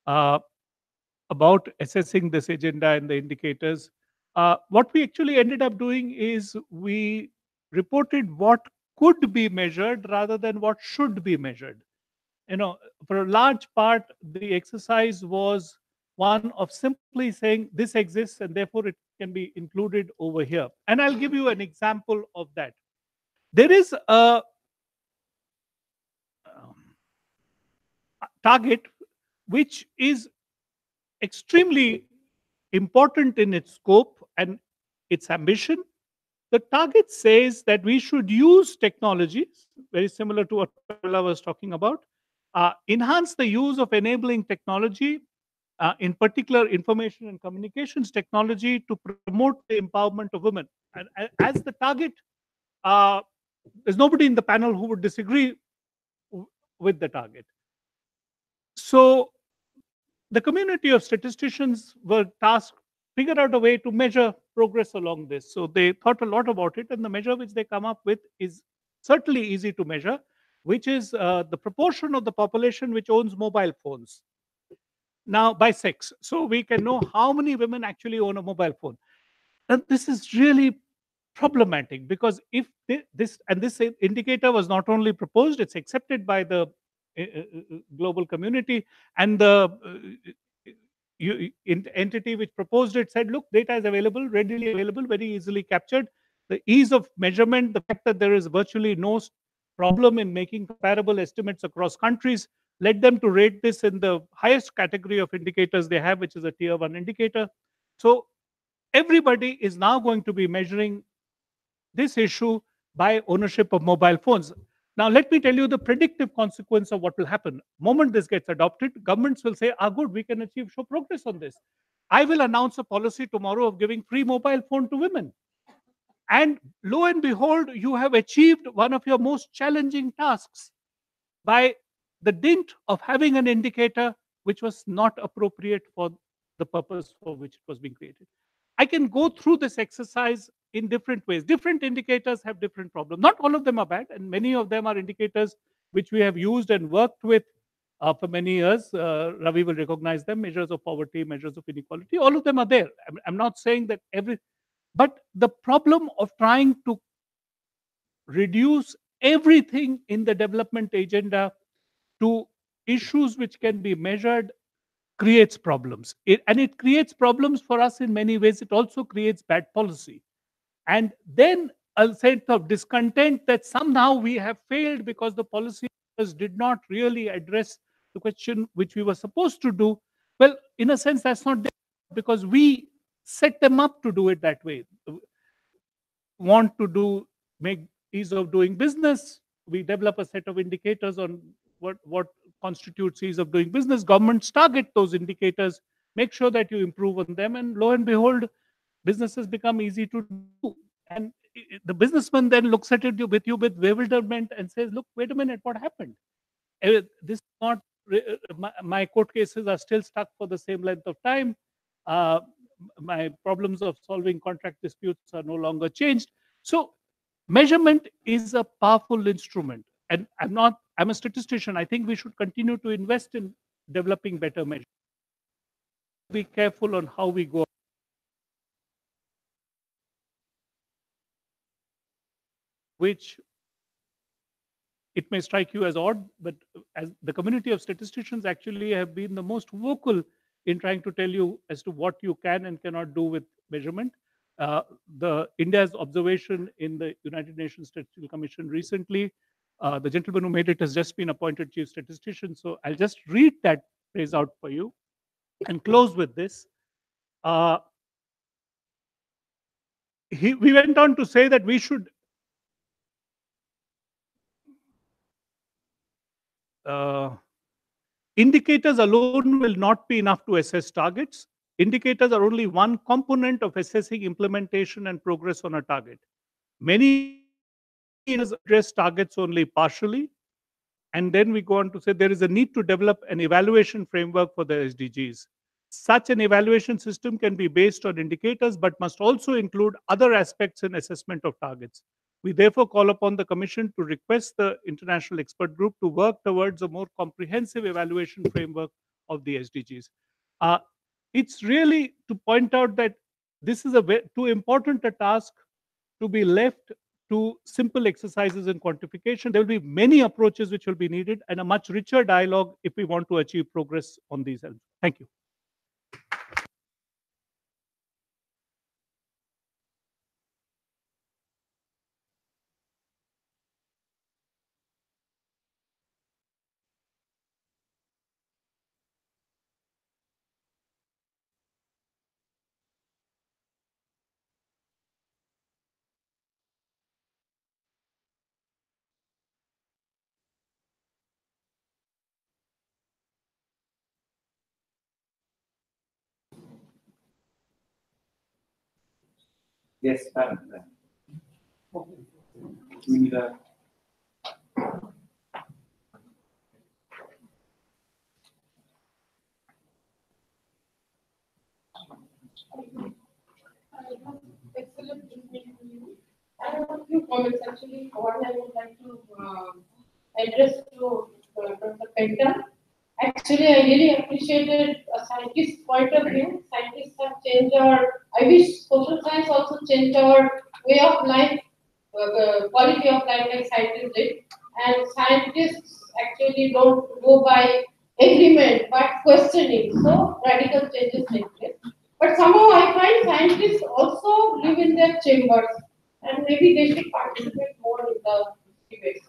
about assessing this agenda and the indicators. What we actually ended up doing is we reported what could be measured rather than what should be measured. For a large part, the exercise was one of simply saying this exists and therefore it can be included over here. And I'll give you an example of that. There is a target which is extremely important in its scope and its ambition. The target says that we should use technologies, very similar to what Paula was talking about, enhance the use of enabling technology, in particular information and communications technology, to promote the empowerment of women. And as the target, there's nobody in the panel who would disagree with the target. So the community of statisticians were tasked to figure out a way to measure progress along this. So they thought a lot about it, and the measure which they come up with is certainly easy to measure, which is the proportion of the population which owns mobile phones. Now, by sex. So we can know how many women actually own a mobile phone. And this is really problematic, because if this indicator was not only proposed, it's accepted by the global community, and the entity which proposed it said, look, data is available, readily available, very easily captured. The ease of measurement, the fact that there is virtually no problem in making comparable estimates across countries, led them to rate this in the highest category of indicators they have, which is a tier 1 indicator. So everybody is now going to be measuring this issue by ownership of mobile phones. Now, let me tell you the predictive consequence of what will happen. Moment this gets adopted, governments will say, good, we can show progress on this. I will announce a policy tomorrow of giving free mobile phone to women. And lo and behold, you have achieved one of your most challenging tasks by the dint of having an indicator which was not appropriate for the purpose for which it was being created. I can go through this exercise in different ways. Different indicators have different problems. Not all of them are bad, and many of them are indicators which we have used and worked with for many years. Ravi will recognize them: measures of poverty, measures of inequality. All of them are there. I'm not saying that but the problem of trying to reduce everything in the development agenda to issues which can be measured creates problems. It creates problems for us in many ways. It also creates bad policy. And then a sense of discontent that somehow we have failed because the policymakers did not really address the question which we were supposed to do. Well, in a sense, that's not their fault, because we set them up to do it that way. Want to make ease of doing business. We develop a set of indicators on what constitutes ease of doing business. Governments target those indicators make sure that you improve on them, and lo and behold, businesses become easy to do. And the businessman then looks at it with you with bewilderment and says, look, wait a minute, what happened? This is not, my court cases are still stuck for the same length of time. Uh, my problems of solving contract disputes are no longer changed. So measurement is a powerful instrument. And I'm a statistician. I think we should continue to invest in developing better measures. Be careful on how we go. Which it may strike you as odd, but as the community of statisticians actually have been the most vocal in trying to tell you as to what you can and cannot do with measurement. The India's observation in the United Nations Statistical Commission recently, the gentleman who made it has just been appointed chief statistician. So I'll just read that phrase out for you and close with this. We went on to say that we should indicators alone will not be enough to assess targets. Indicators are only one component of assessing implementation and progress on a target. Many address targets only partially. And then we go on to say there is a need to develop an evaluation framework for the SDGs. Such an evaluation system can be based on indicators, but must also include other aspects in assessment of targets. We therefore call upon the Commission to request the International Expert Group to work towards a more comprehensive evaluation framework of the SDGs. It's really to point out that this is too important a task to be left to simple exercises in quantification. There will be many approaches which will be needed and a much richer dialogue if we want to achieve progress on these elements. Thank you. Yes, madam. We need a. Excellent evening to you. I have a few comments actually. What I would like to address to Dr. Penta. Actually, I really appreciated a scientist's point of view. Scientists have changed I wish social science also changed our way of life, quality of life like scientists did. And scientists actually don't go by agreement, but questioning. So radical changes take place. But somehow I find scientists also live in their chambers, and maybe they should participate more in the debate.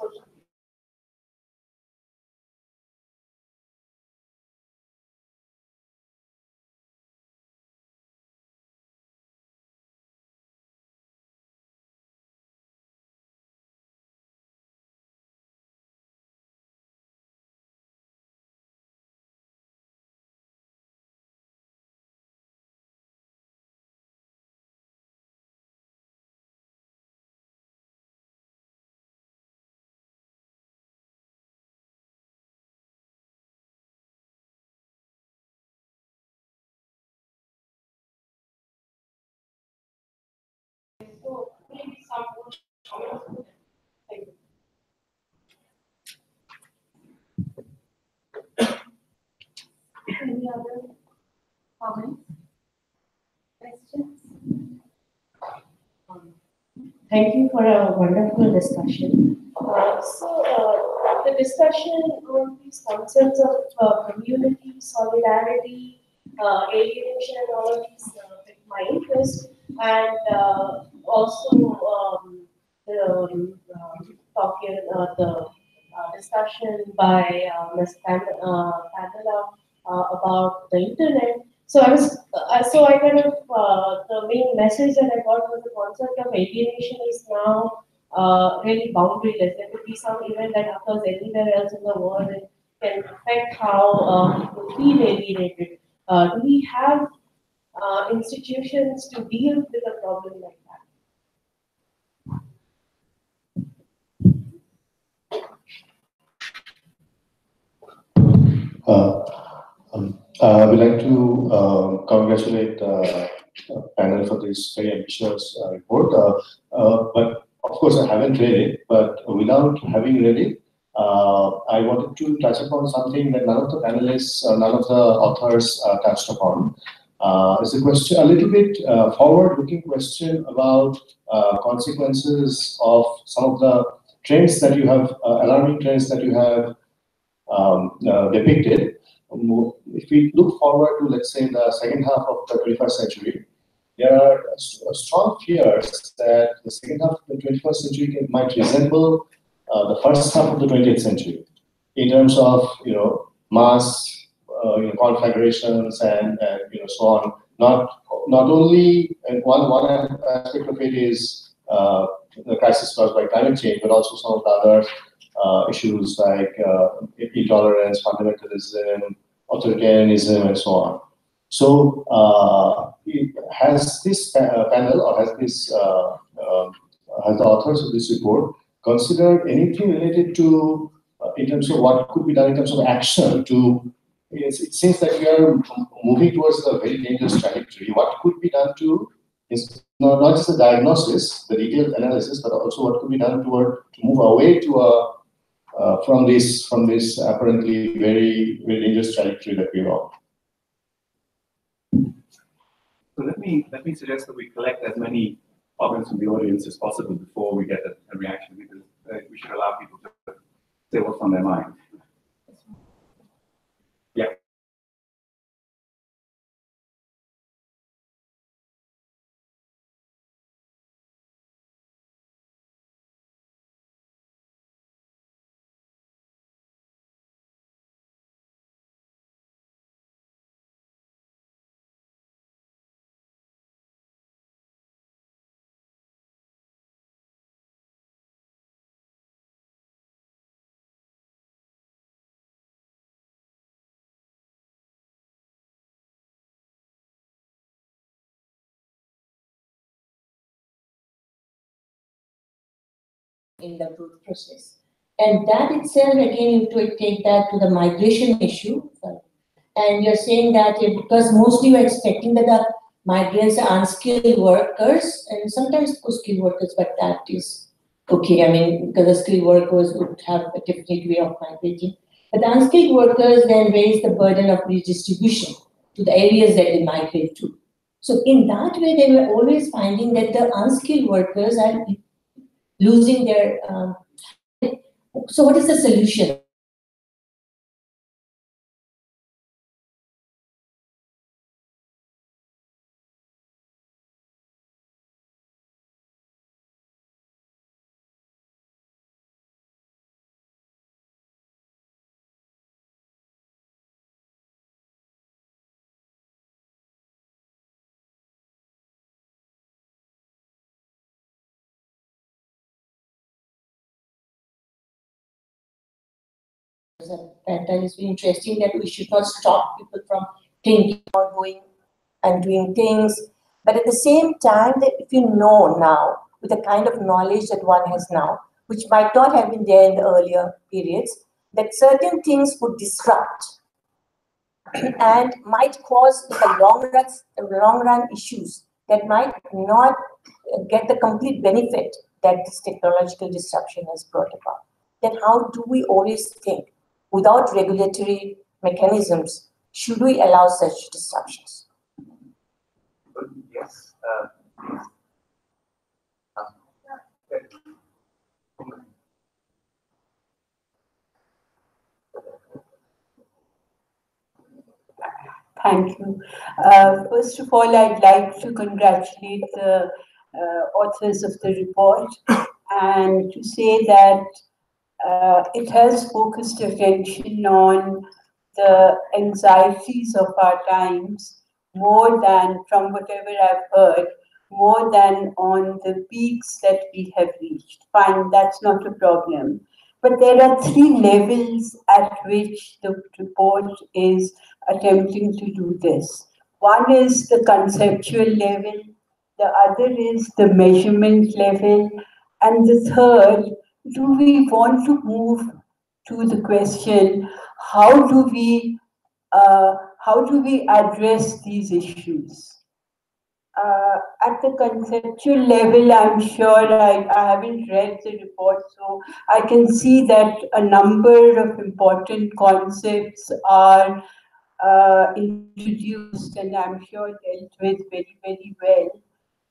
So maybe some more comments. Thank you. Any other comments? Questions? Thank you for a wonderful discussion. The discussion on these concepts of community, solidarity, alienation, and all of these piqued my interest, and also the discussion by Ms. Pamela about the internet. So I kind of the main message that I got was the concept of alienation is now really boundaryless. There could be some event that occurs anywhere else in the world and can affect how people feel alienated. Do we have institutions to deal with a problem like that? I would like to congratulate panel for this very ambitious report. But of course, I haven't read it. But without having read it, I wanted to touch upon something that none of the panelists, none of the authors touched upon. It's a question, a little bit forward-looking question about consequences of some of the trends that you have, alarming trends that you have depicted. If we look forward to, let's say, the second half of the 21st century, there are strong fears that the second half of the 21st century might resemble the first half of the 20th century in terms of, mass conflagrations and so on. Not only, and one aspect of it is the crisis caused by climate change, but also some of the other issues like intolerance, fundamentalism, authoritarianism, and so on. So, has this panel, or has the authors of this report considered anything related to, in terms of what could be done in terms of action to? It seems that we are moving towards a very dangerous trajectory. What could be done to? It's not just the diagnosis, the detailed analysis, but also what could be done to move away to from this apparently very, very dangerous trajectory that we're on. So let me suggest that we collect as many comments from the audience as possible before we get a reaction, because we should allow people to say what's on their mind. Yeah. In the growth process. And that itself, again, you could take that to the migration issue. And you're saying that because mostly you're expecting that the migrants are unskilled workers and sometimes skilled workers, but that is okay. I mean, because the skilled workers would have a different way of migrating. But the unskilled workers then raise the burden of redistribution to the areas that they migrate to. So in that way, they were always finding that the unskilled workers are losing their, so what is the solution? And that is very interesting that we should not stop people from thinking or going and doing things. But at the same time, that if you know now, with the kind of knowledge that one has now, which might not have been there in the earlier periods, that certain things would disrupt and might cause in the long run issues that might not get the complete benefit that this technological disruption has brought about. Then how do we always think, without regulatory mechanisms, should we allow such disruptions? Yes. Thank you. First of all, I'd like to congratulate the authors of the report and to say that it has focused attention on the anxieties of our times more than, from whatever I've heard, more than on the peaks that we have reached. Fine, that's not a problem. But there are three levels at which the report is attempting to do this. One is the conceptual level, the other is the measurement level, and the third, do we want to move to the question, how do we address these issues? At the conceptual level, I'm sure I haven't read the report, so I can see that a number of important concepts are introduced and I'm sure dealt with very, very well.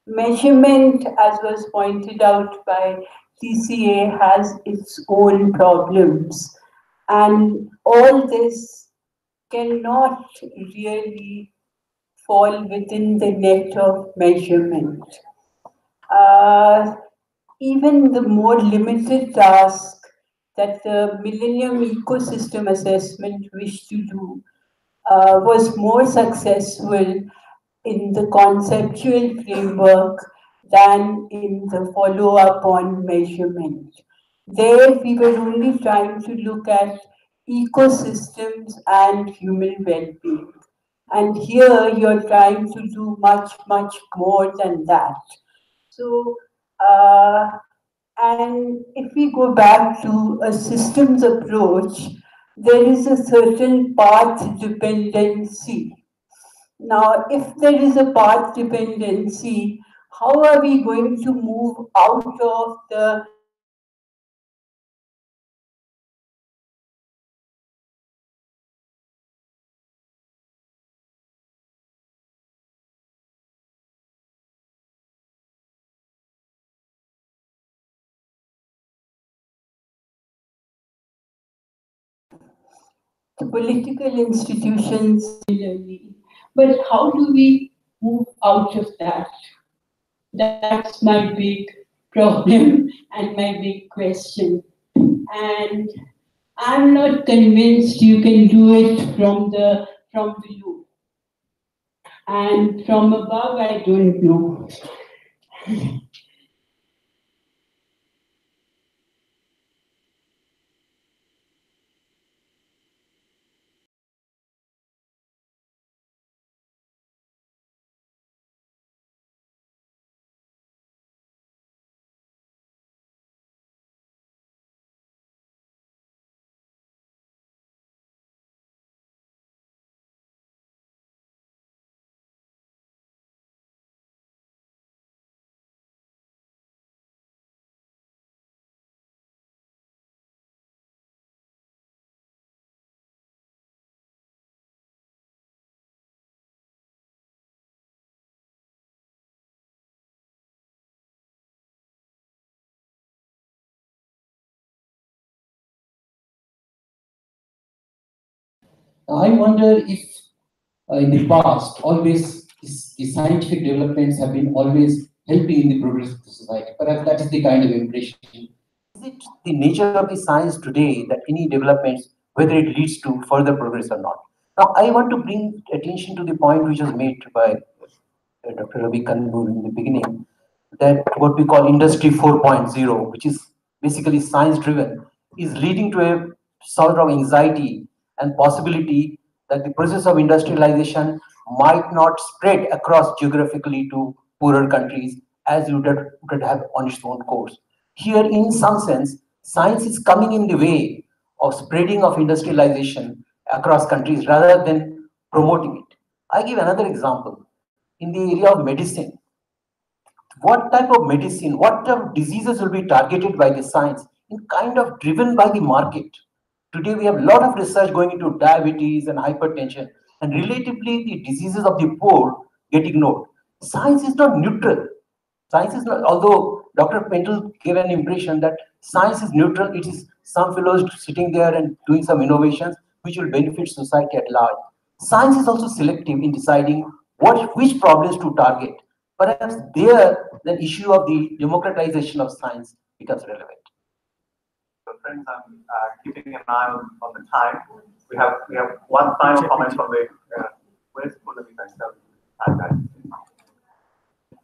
Measurement, as was pointed out by TCA, has its own problems, and all this cannot really fall within the net of measurement. Even the more limited task that the Millennium Ecosystem Assessment wished to do was more successful in the conceptual framework than in the follow-up on measurement. There we were only trying to look at ecosystems and human well-being. And here you're trying to do much, much more than that. So, and if we go back to a systems approach, there is a certain path dependency. Now, if there is a path dependency, how are we going to move out of the political institutions similarly? But how do we move out of that? That's my big problem and my big question. And I'm not convinced you can do it from below. And from above, I don't know. I wonder if in the past, always the scientific developments have been always helping in the progress of the society. Perhaps that is the kind of impression. Is it the nature of the science today that any developments, whether it leads to further progress or not? Now, I want to bring attention to the point which was made by Dr. Ravi Kanbur in the beginning, that what we call Industry 4.0, which is basically science-driven, is leading to a sort of anxiety and possibility that the process of industrialization might not spread across geographically to poorer countries as it would have on its own course. Here, in some sense, science is coming in the way of spreading of industrialization across countries rather than promoting it. I give another example. In the area of medicine, what type of medicine, what type of diseases will be targeted by the science and kind of driven by the market. Today we have a lot of research going into diabetes and hypertension, and relatively the diseases of the poor get ignored. Science is not neutral. Science is not, although Dr. Pentel gave an impression that science is neutral, it is some fellows sitting there and doing some innovations which will benefit society at large. Science is also selective in deciding which problems to target. Perhaps there the issue of the democratization of science becomes relevant. So friends, I'm keeping an eye on the time. We have one final comment from the where's Pulavi?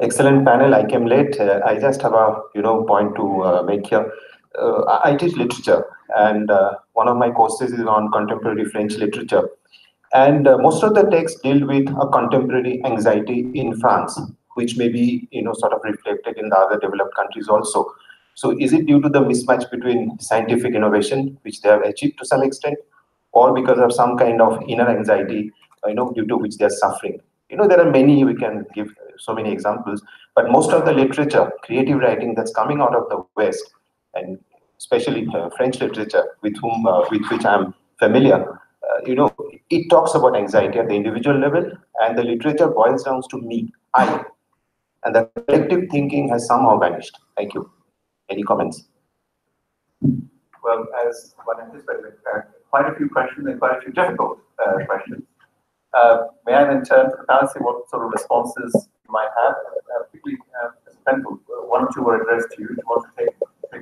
Excellent panel. I came late. I just have a point to make here. I teach literature, and one of my courses is on contemporary French literature. And most of the texts deal with a contemporary anxiety in France, which may be, sort of reflected in the other developed countries also. So is it due to the mismatch between scientific innovation, which they have achieved to some extent, or because of some kind of inner anxiety, due to which they are suffering? There are many, we can give so many examples, but most of the literature, creative writing that's coming out of the West, and especially French literature, with which I'm familiar, it talks about anxiety at the individual level, and the literature boils down to me, I, and the collective thinking has somehow vanished. Thank you. Any comments? Well, as one anticipated, quite a few questions and quite a few difficult questions. May I then turn to the panel, see what sort of responses you might have? Particularly, one or two were addressed to you. Do you want to take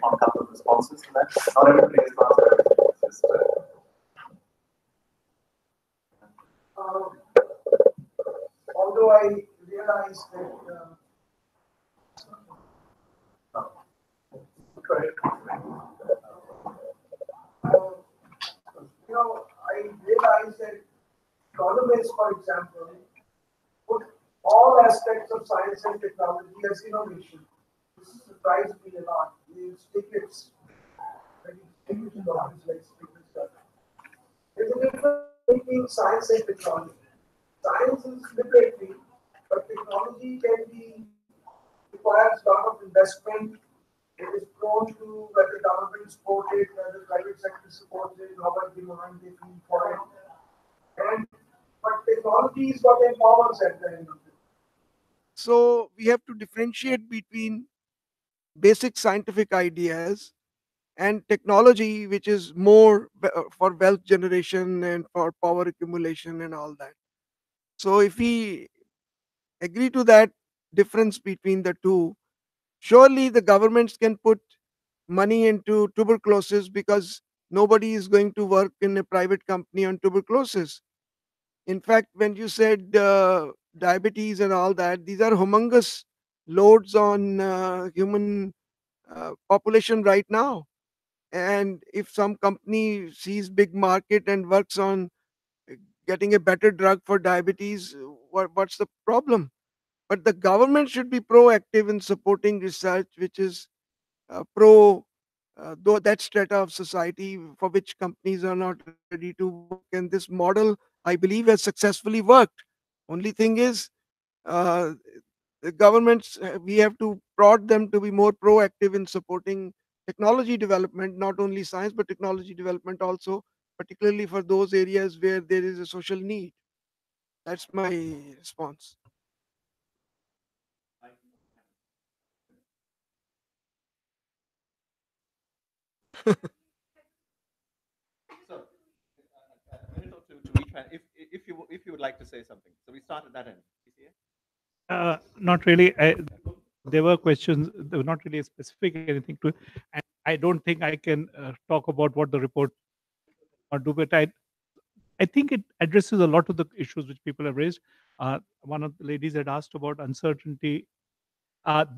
on a couple of responses to that? Not everybody has got responses. Although I realize that I realize that economists, for example, put all aspects of science and technology as innovation. This surprised me a lot. They stick it very in the office, like sticky stuff. There's a difference between science and technology. Science is liberatory, but technology requires a lot of investment. It is prone to whether government support it, whether private sector supports it, how much demand they feel for it. But technology is what empowers at the end of it. So we have to differentiate between basic scientific ideas and technology, which is more for wealth generation and for power accumulation and all that. So if we agree to that difference between the two, surely the governments can put money into tuberculosis because nobody is going to work in a private company on tuberculosis. In fact, when you said diabetes and all that, these are humongous loads on human population right now. And if some company sees big market and works on getting a better drug for diabetes, what's the problem? But the government should be proactive in supporting research, which is pro though that strata of society for which companies are not ready to work. And this model, I believe, has successfully worked. Only thing is, the governments, we have to prod them to be more proactive in supporting technology development, not only science, but technology development also, particularly for those areas where there is a social need. That's my response. So, a minute or two to each man, if you would like to say something. So we start at that end. Not really. There were questions. There were not really specific anything to it, and I don't think I can talk about what the report or do. But I think it addresses a lot of the issues which people have raised. One of the ladies had asked about uncertainty.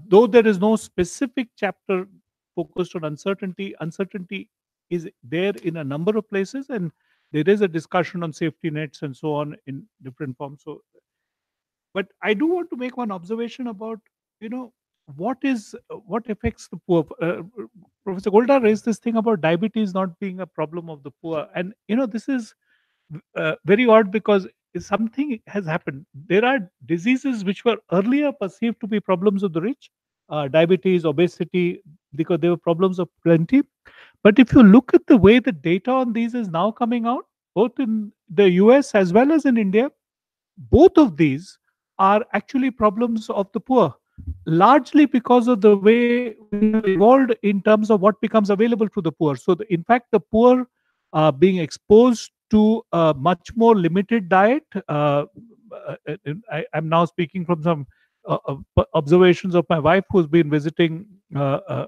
Though there is no specific chapter focused on uncertainty, uncertainty is there in a number of places, and there is a discussion on safety nets and so on in different forms. So, but I do want to make one observation about, what affects the poor. Professor Golda raised this thing about diabetes not being a problem of the poor, and this is very odd because something has happened. There are diseases which were earlier perceived to be problems of the rich, diabetes, obesity, because they were problems of plenty. But if you look at the way the data on these is now coming out, both in the US as well as in India, both of these are actually problems of the poor, largely because of the way we have evolved in terms of what becomes available to the poor. So, in fact, the poor being exposed to a much more limited diet. I'm now speaking from some observations of my wife, who's been visiting a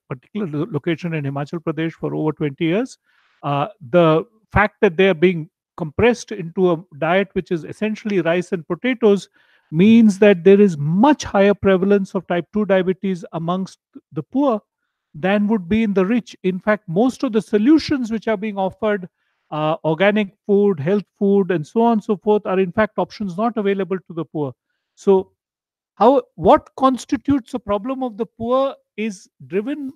particular location in Himachal Pradesh for over 20 years. The fact that they are being compressed into a diet which is essentially rice and potatoes means that there is much higher prevalence of type 2 diabetes amongst the poor than would be in the rich. In fact, most of the solutions which are being offered organic food, health food, and so on and so forth are in fact options not available to the poor. So, what constitutes a problem of the poor is driven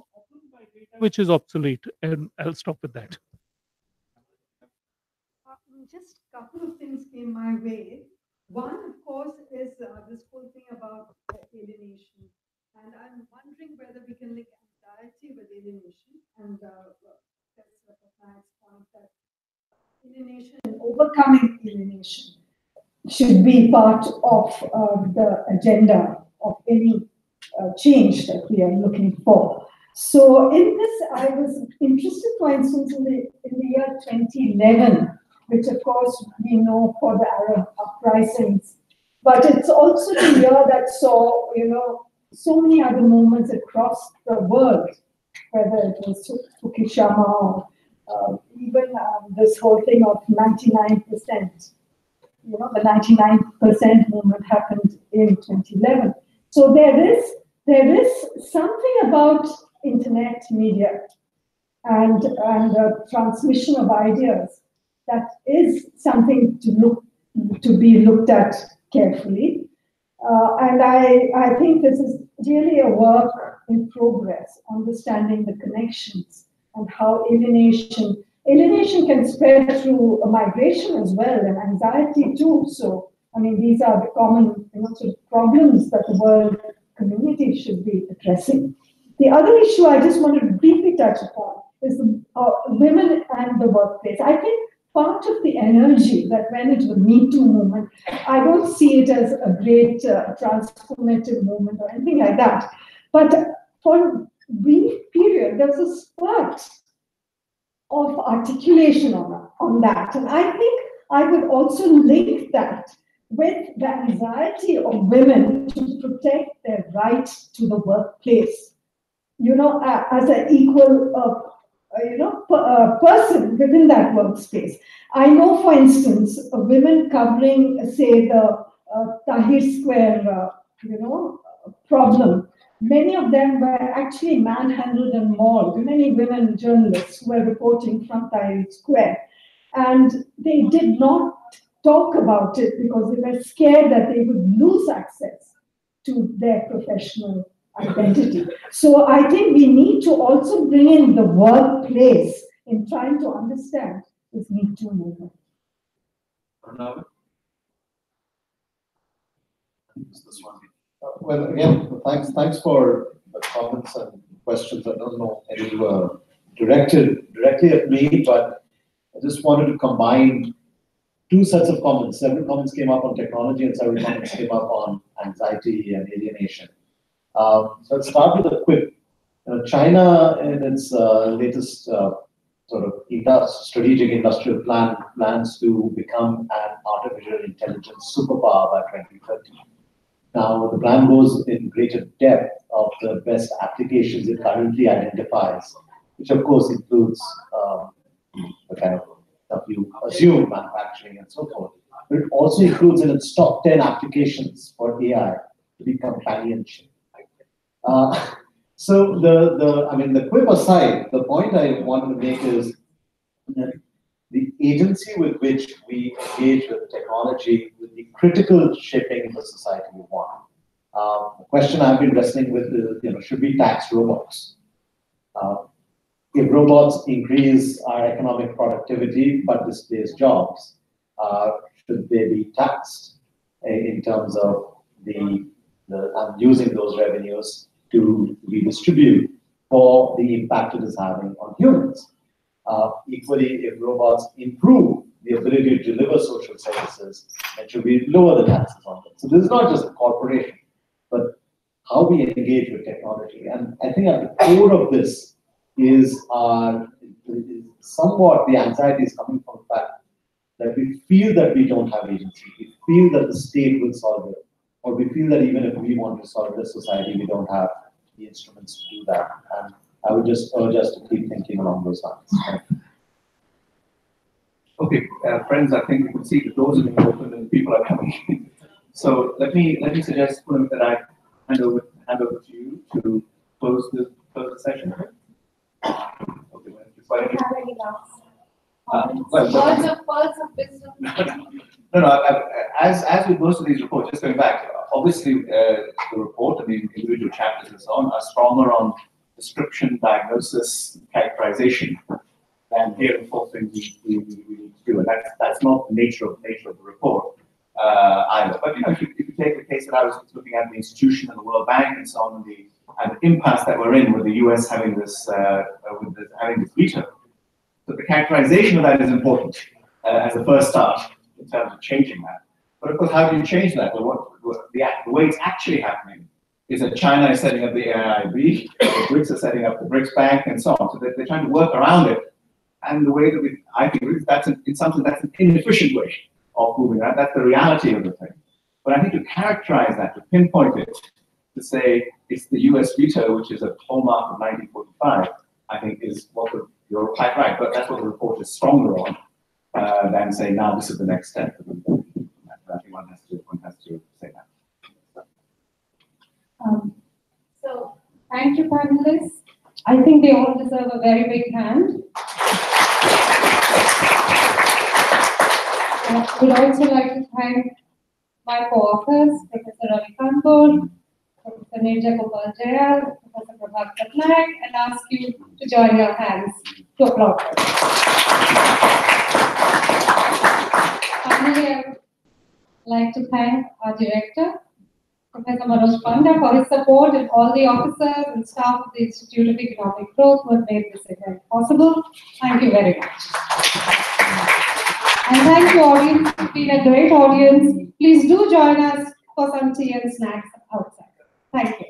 which is obsolete, and I'll stop with that. Just a couple of things came my way. One, of course, is this whole thing about alienation. And I'm wondering whether we can link anxiety with alienation. And that's Patnaik's point that alienation and overcoming alienation should be part of the agenda of any change that we are looking for. So in this, I was interested, for instance, in the year 2011, which of course we know for the Arab uprisings, but it's also the year that saw, so many other movements across the world, whether it was Fukushima or even this whole thing of 99%. The 99% movement happened in 2011. So there is something about internet media and transmission of ideas that is something to be looked at carefully. And I think this is really a work in progress, understanding the connections and how alienation can spread through migration as well, and anxiety too. So, I mean, these are the common sort of problems that the world community should be addressing. The other issue I just want to briefly touch upon is the women and the workplace. I think part of the energy that went into the Me Too movement, I don't see it as a great transformative movement or anything like that. But for a brief period, there was a spurt of articulation on that. And I think I would also link that with the anxiety of women to protect their right to the workplace, as an equal person within that workspace. I know, for instance, women covering, say, the Tahrir Square, problem. Many of them were actually manhandled and mauled. Many women journalists who were reporting from Tahrir Square, and they did not talk about it because they were scared that they would lose access to their professional identity. So I think we need to also bring in the workplace in trying to understand this Me Too movement. This one. Well, again, thanks for the comments and questions. I don't know any were directed directly at me, but I just wanted to combine two sets of comments. Several comments came up on technology and several comments came up on anxiety and alienation. So let's start with a quip. China, in its latest sort of strategic industrial plan, plans to become an artificial intelligence superpower by 2030. Now, the plan goes in greater depth of the best applications it currently identifies, which of course includes the kind of stuff you assume, manufacturing and so forth. But it also includes in its top 10 applications for AI to be companionship. So the quip aside, the point I want to make is that the agency with which we engage with technology will be critical shaping the society we want. The question I've been wrestling with is, should we tax robots? If robots increase our economic productivity but displace jobs, should they be taxed in terms of using those revenues to redistribute for the impact it is having on humans? Equally, if robots improve the ability to deliver social services, then should we lower the taxes on them? So this is not just a corporation, but how we engage with technology. And I think at the core of this is somewhat the anxiety is coming from the fact that we feel that we don't have agency. We feel that the state will solve it. Or we feel that even if we want to solve this society, we don't have the instruments to do that. And I would just urge us to keep thinking along those lines. Okay, friends, I think you can see the doors are being opened and people are coming in. So let me suggest, Poonam, that I hand over to you to close the session. Okay, Have any last Words of pearls of wisdom. As with most of these reports, just going back, obviously the report and the individual chapters and so on are stronger on description, diagnosis, characterization than here are 4 things we need to do, and that's not the nature of the report either. But if you take the case that I was looking at, the institution and the World Bank and so on, and the impasse that we're in with the US having this having this veto. So the characterization of that is important as a first start in terms of changing that. But of course, how do you change that? Well, the way it's actually happening is that China is setting up the AIIB, the BRICS are setting up the BRICS Bank, and so on. So they're trying to work around it. And the way that I think it's something that's an inefficient way of moving that. That's the reality of the thing. But I think to characterize that, to pinpoint it, to say it's the US veto, which is a hallmark of 1945, I think is what you're quite right, but that's what the report is stronger on than say, now this is the next step. I think one has to say that. So, thank you, panelists. I think they all deserve a very big hand. I would also like to thank my co-authors, Professor Ravi Kanpur, Professor Neerja Gopal Jayal, Professor Prabhat Patnaik, and ask you to join your hands to applaud them. Finally, I would like to thank our director, Professor Manoj Panda, for his support, and all the officers and staff of the Institute of Economic Growth who have made this event possible. Thank you very much. And thank you, audience. It's been a great audience. Please do join us for some tea and snacks outside. Thank you.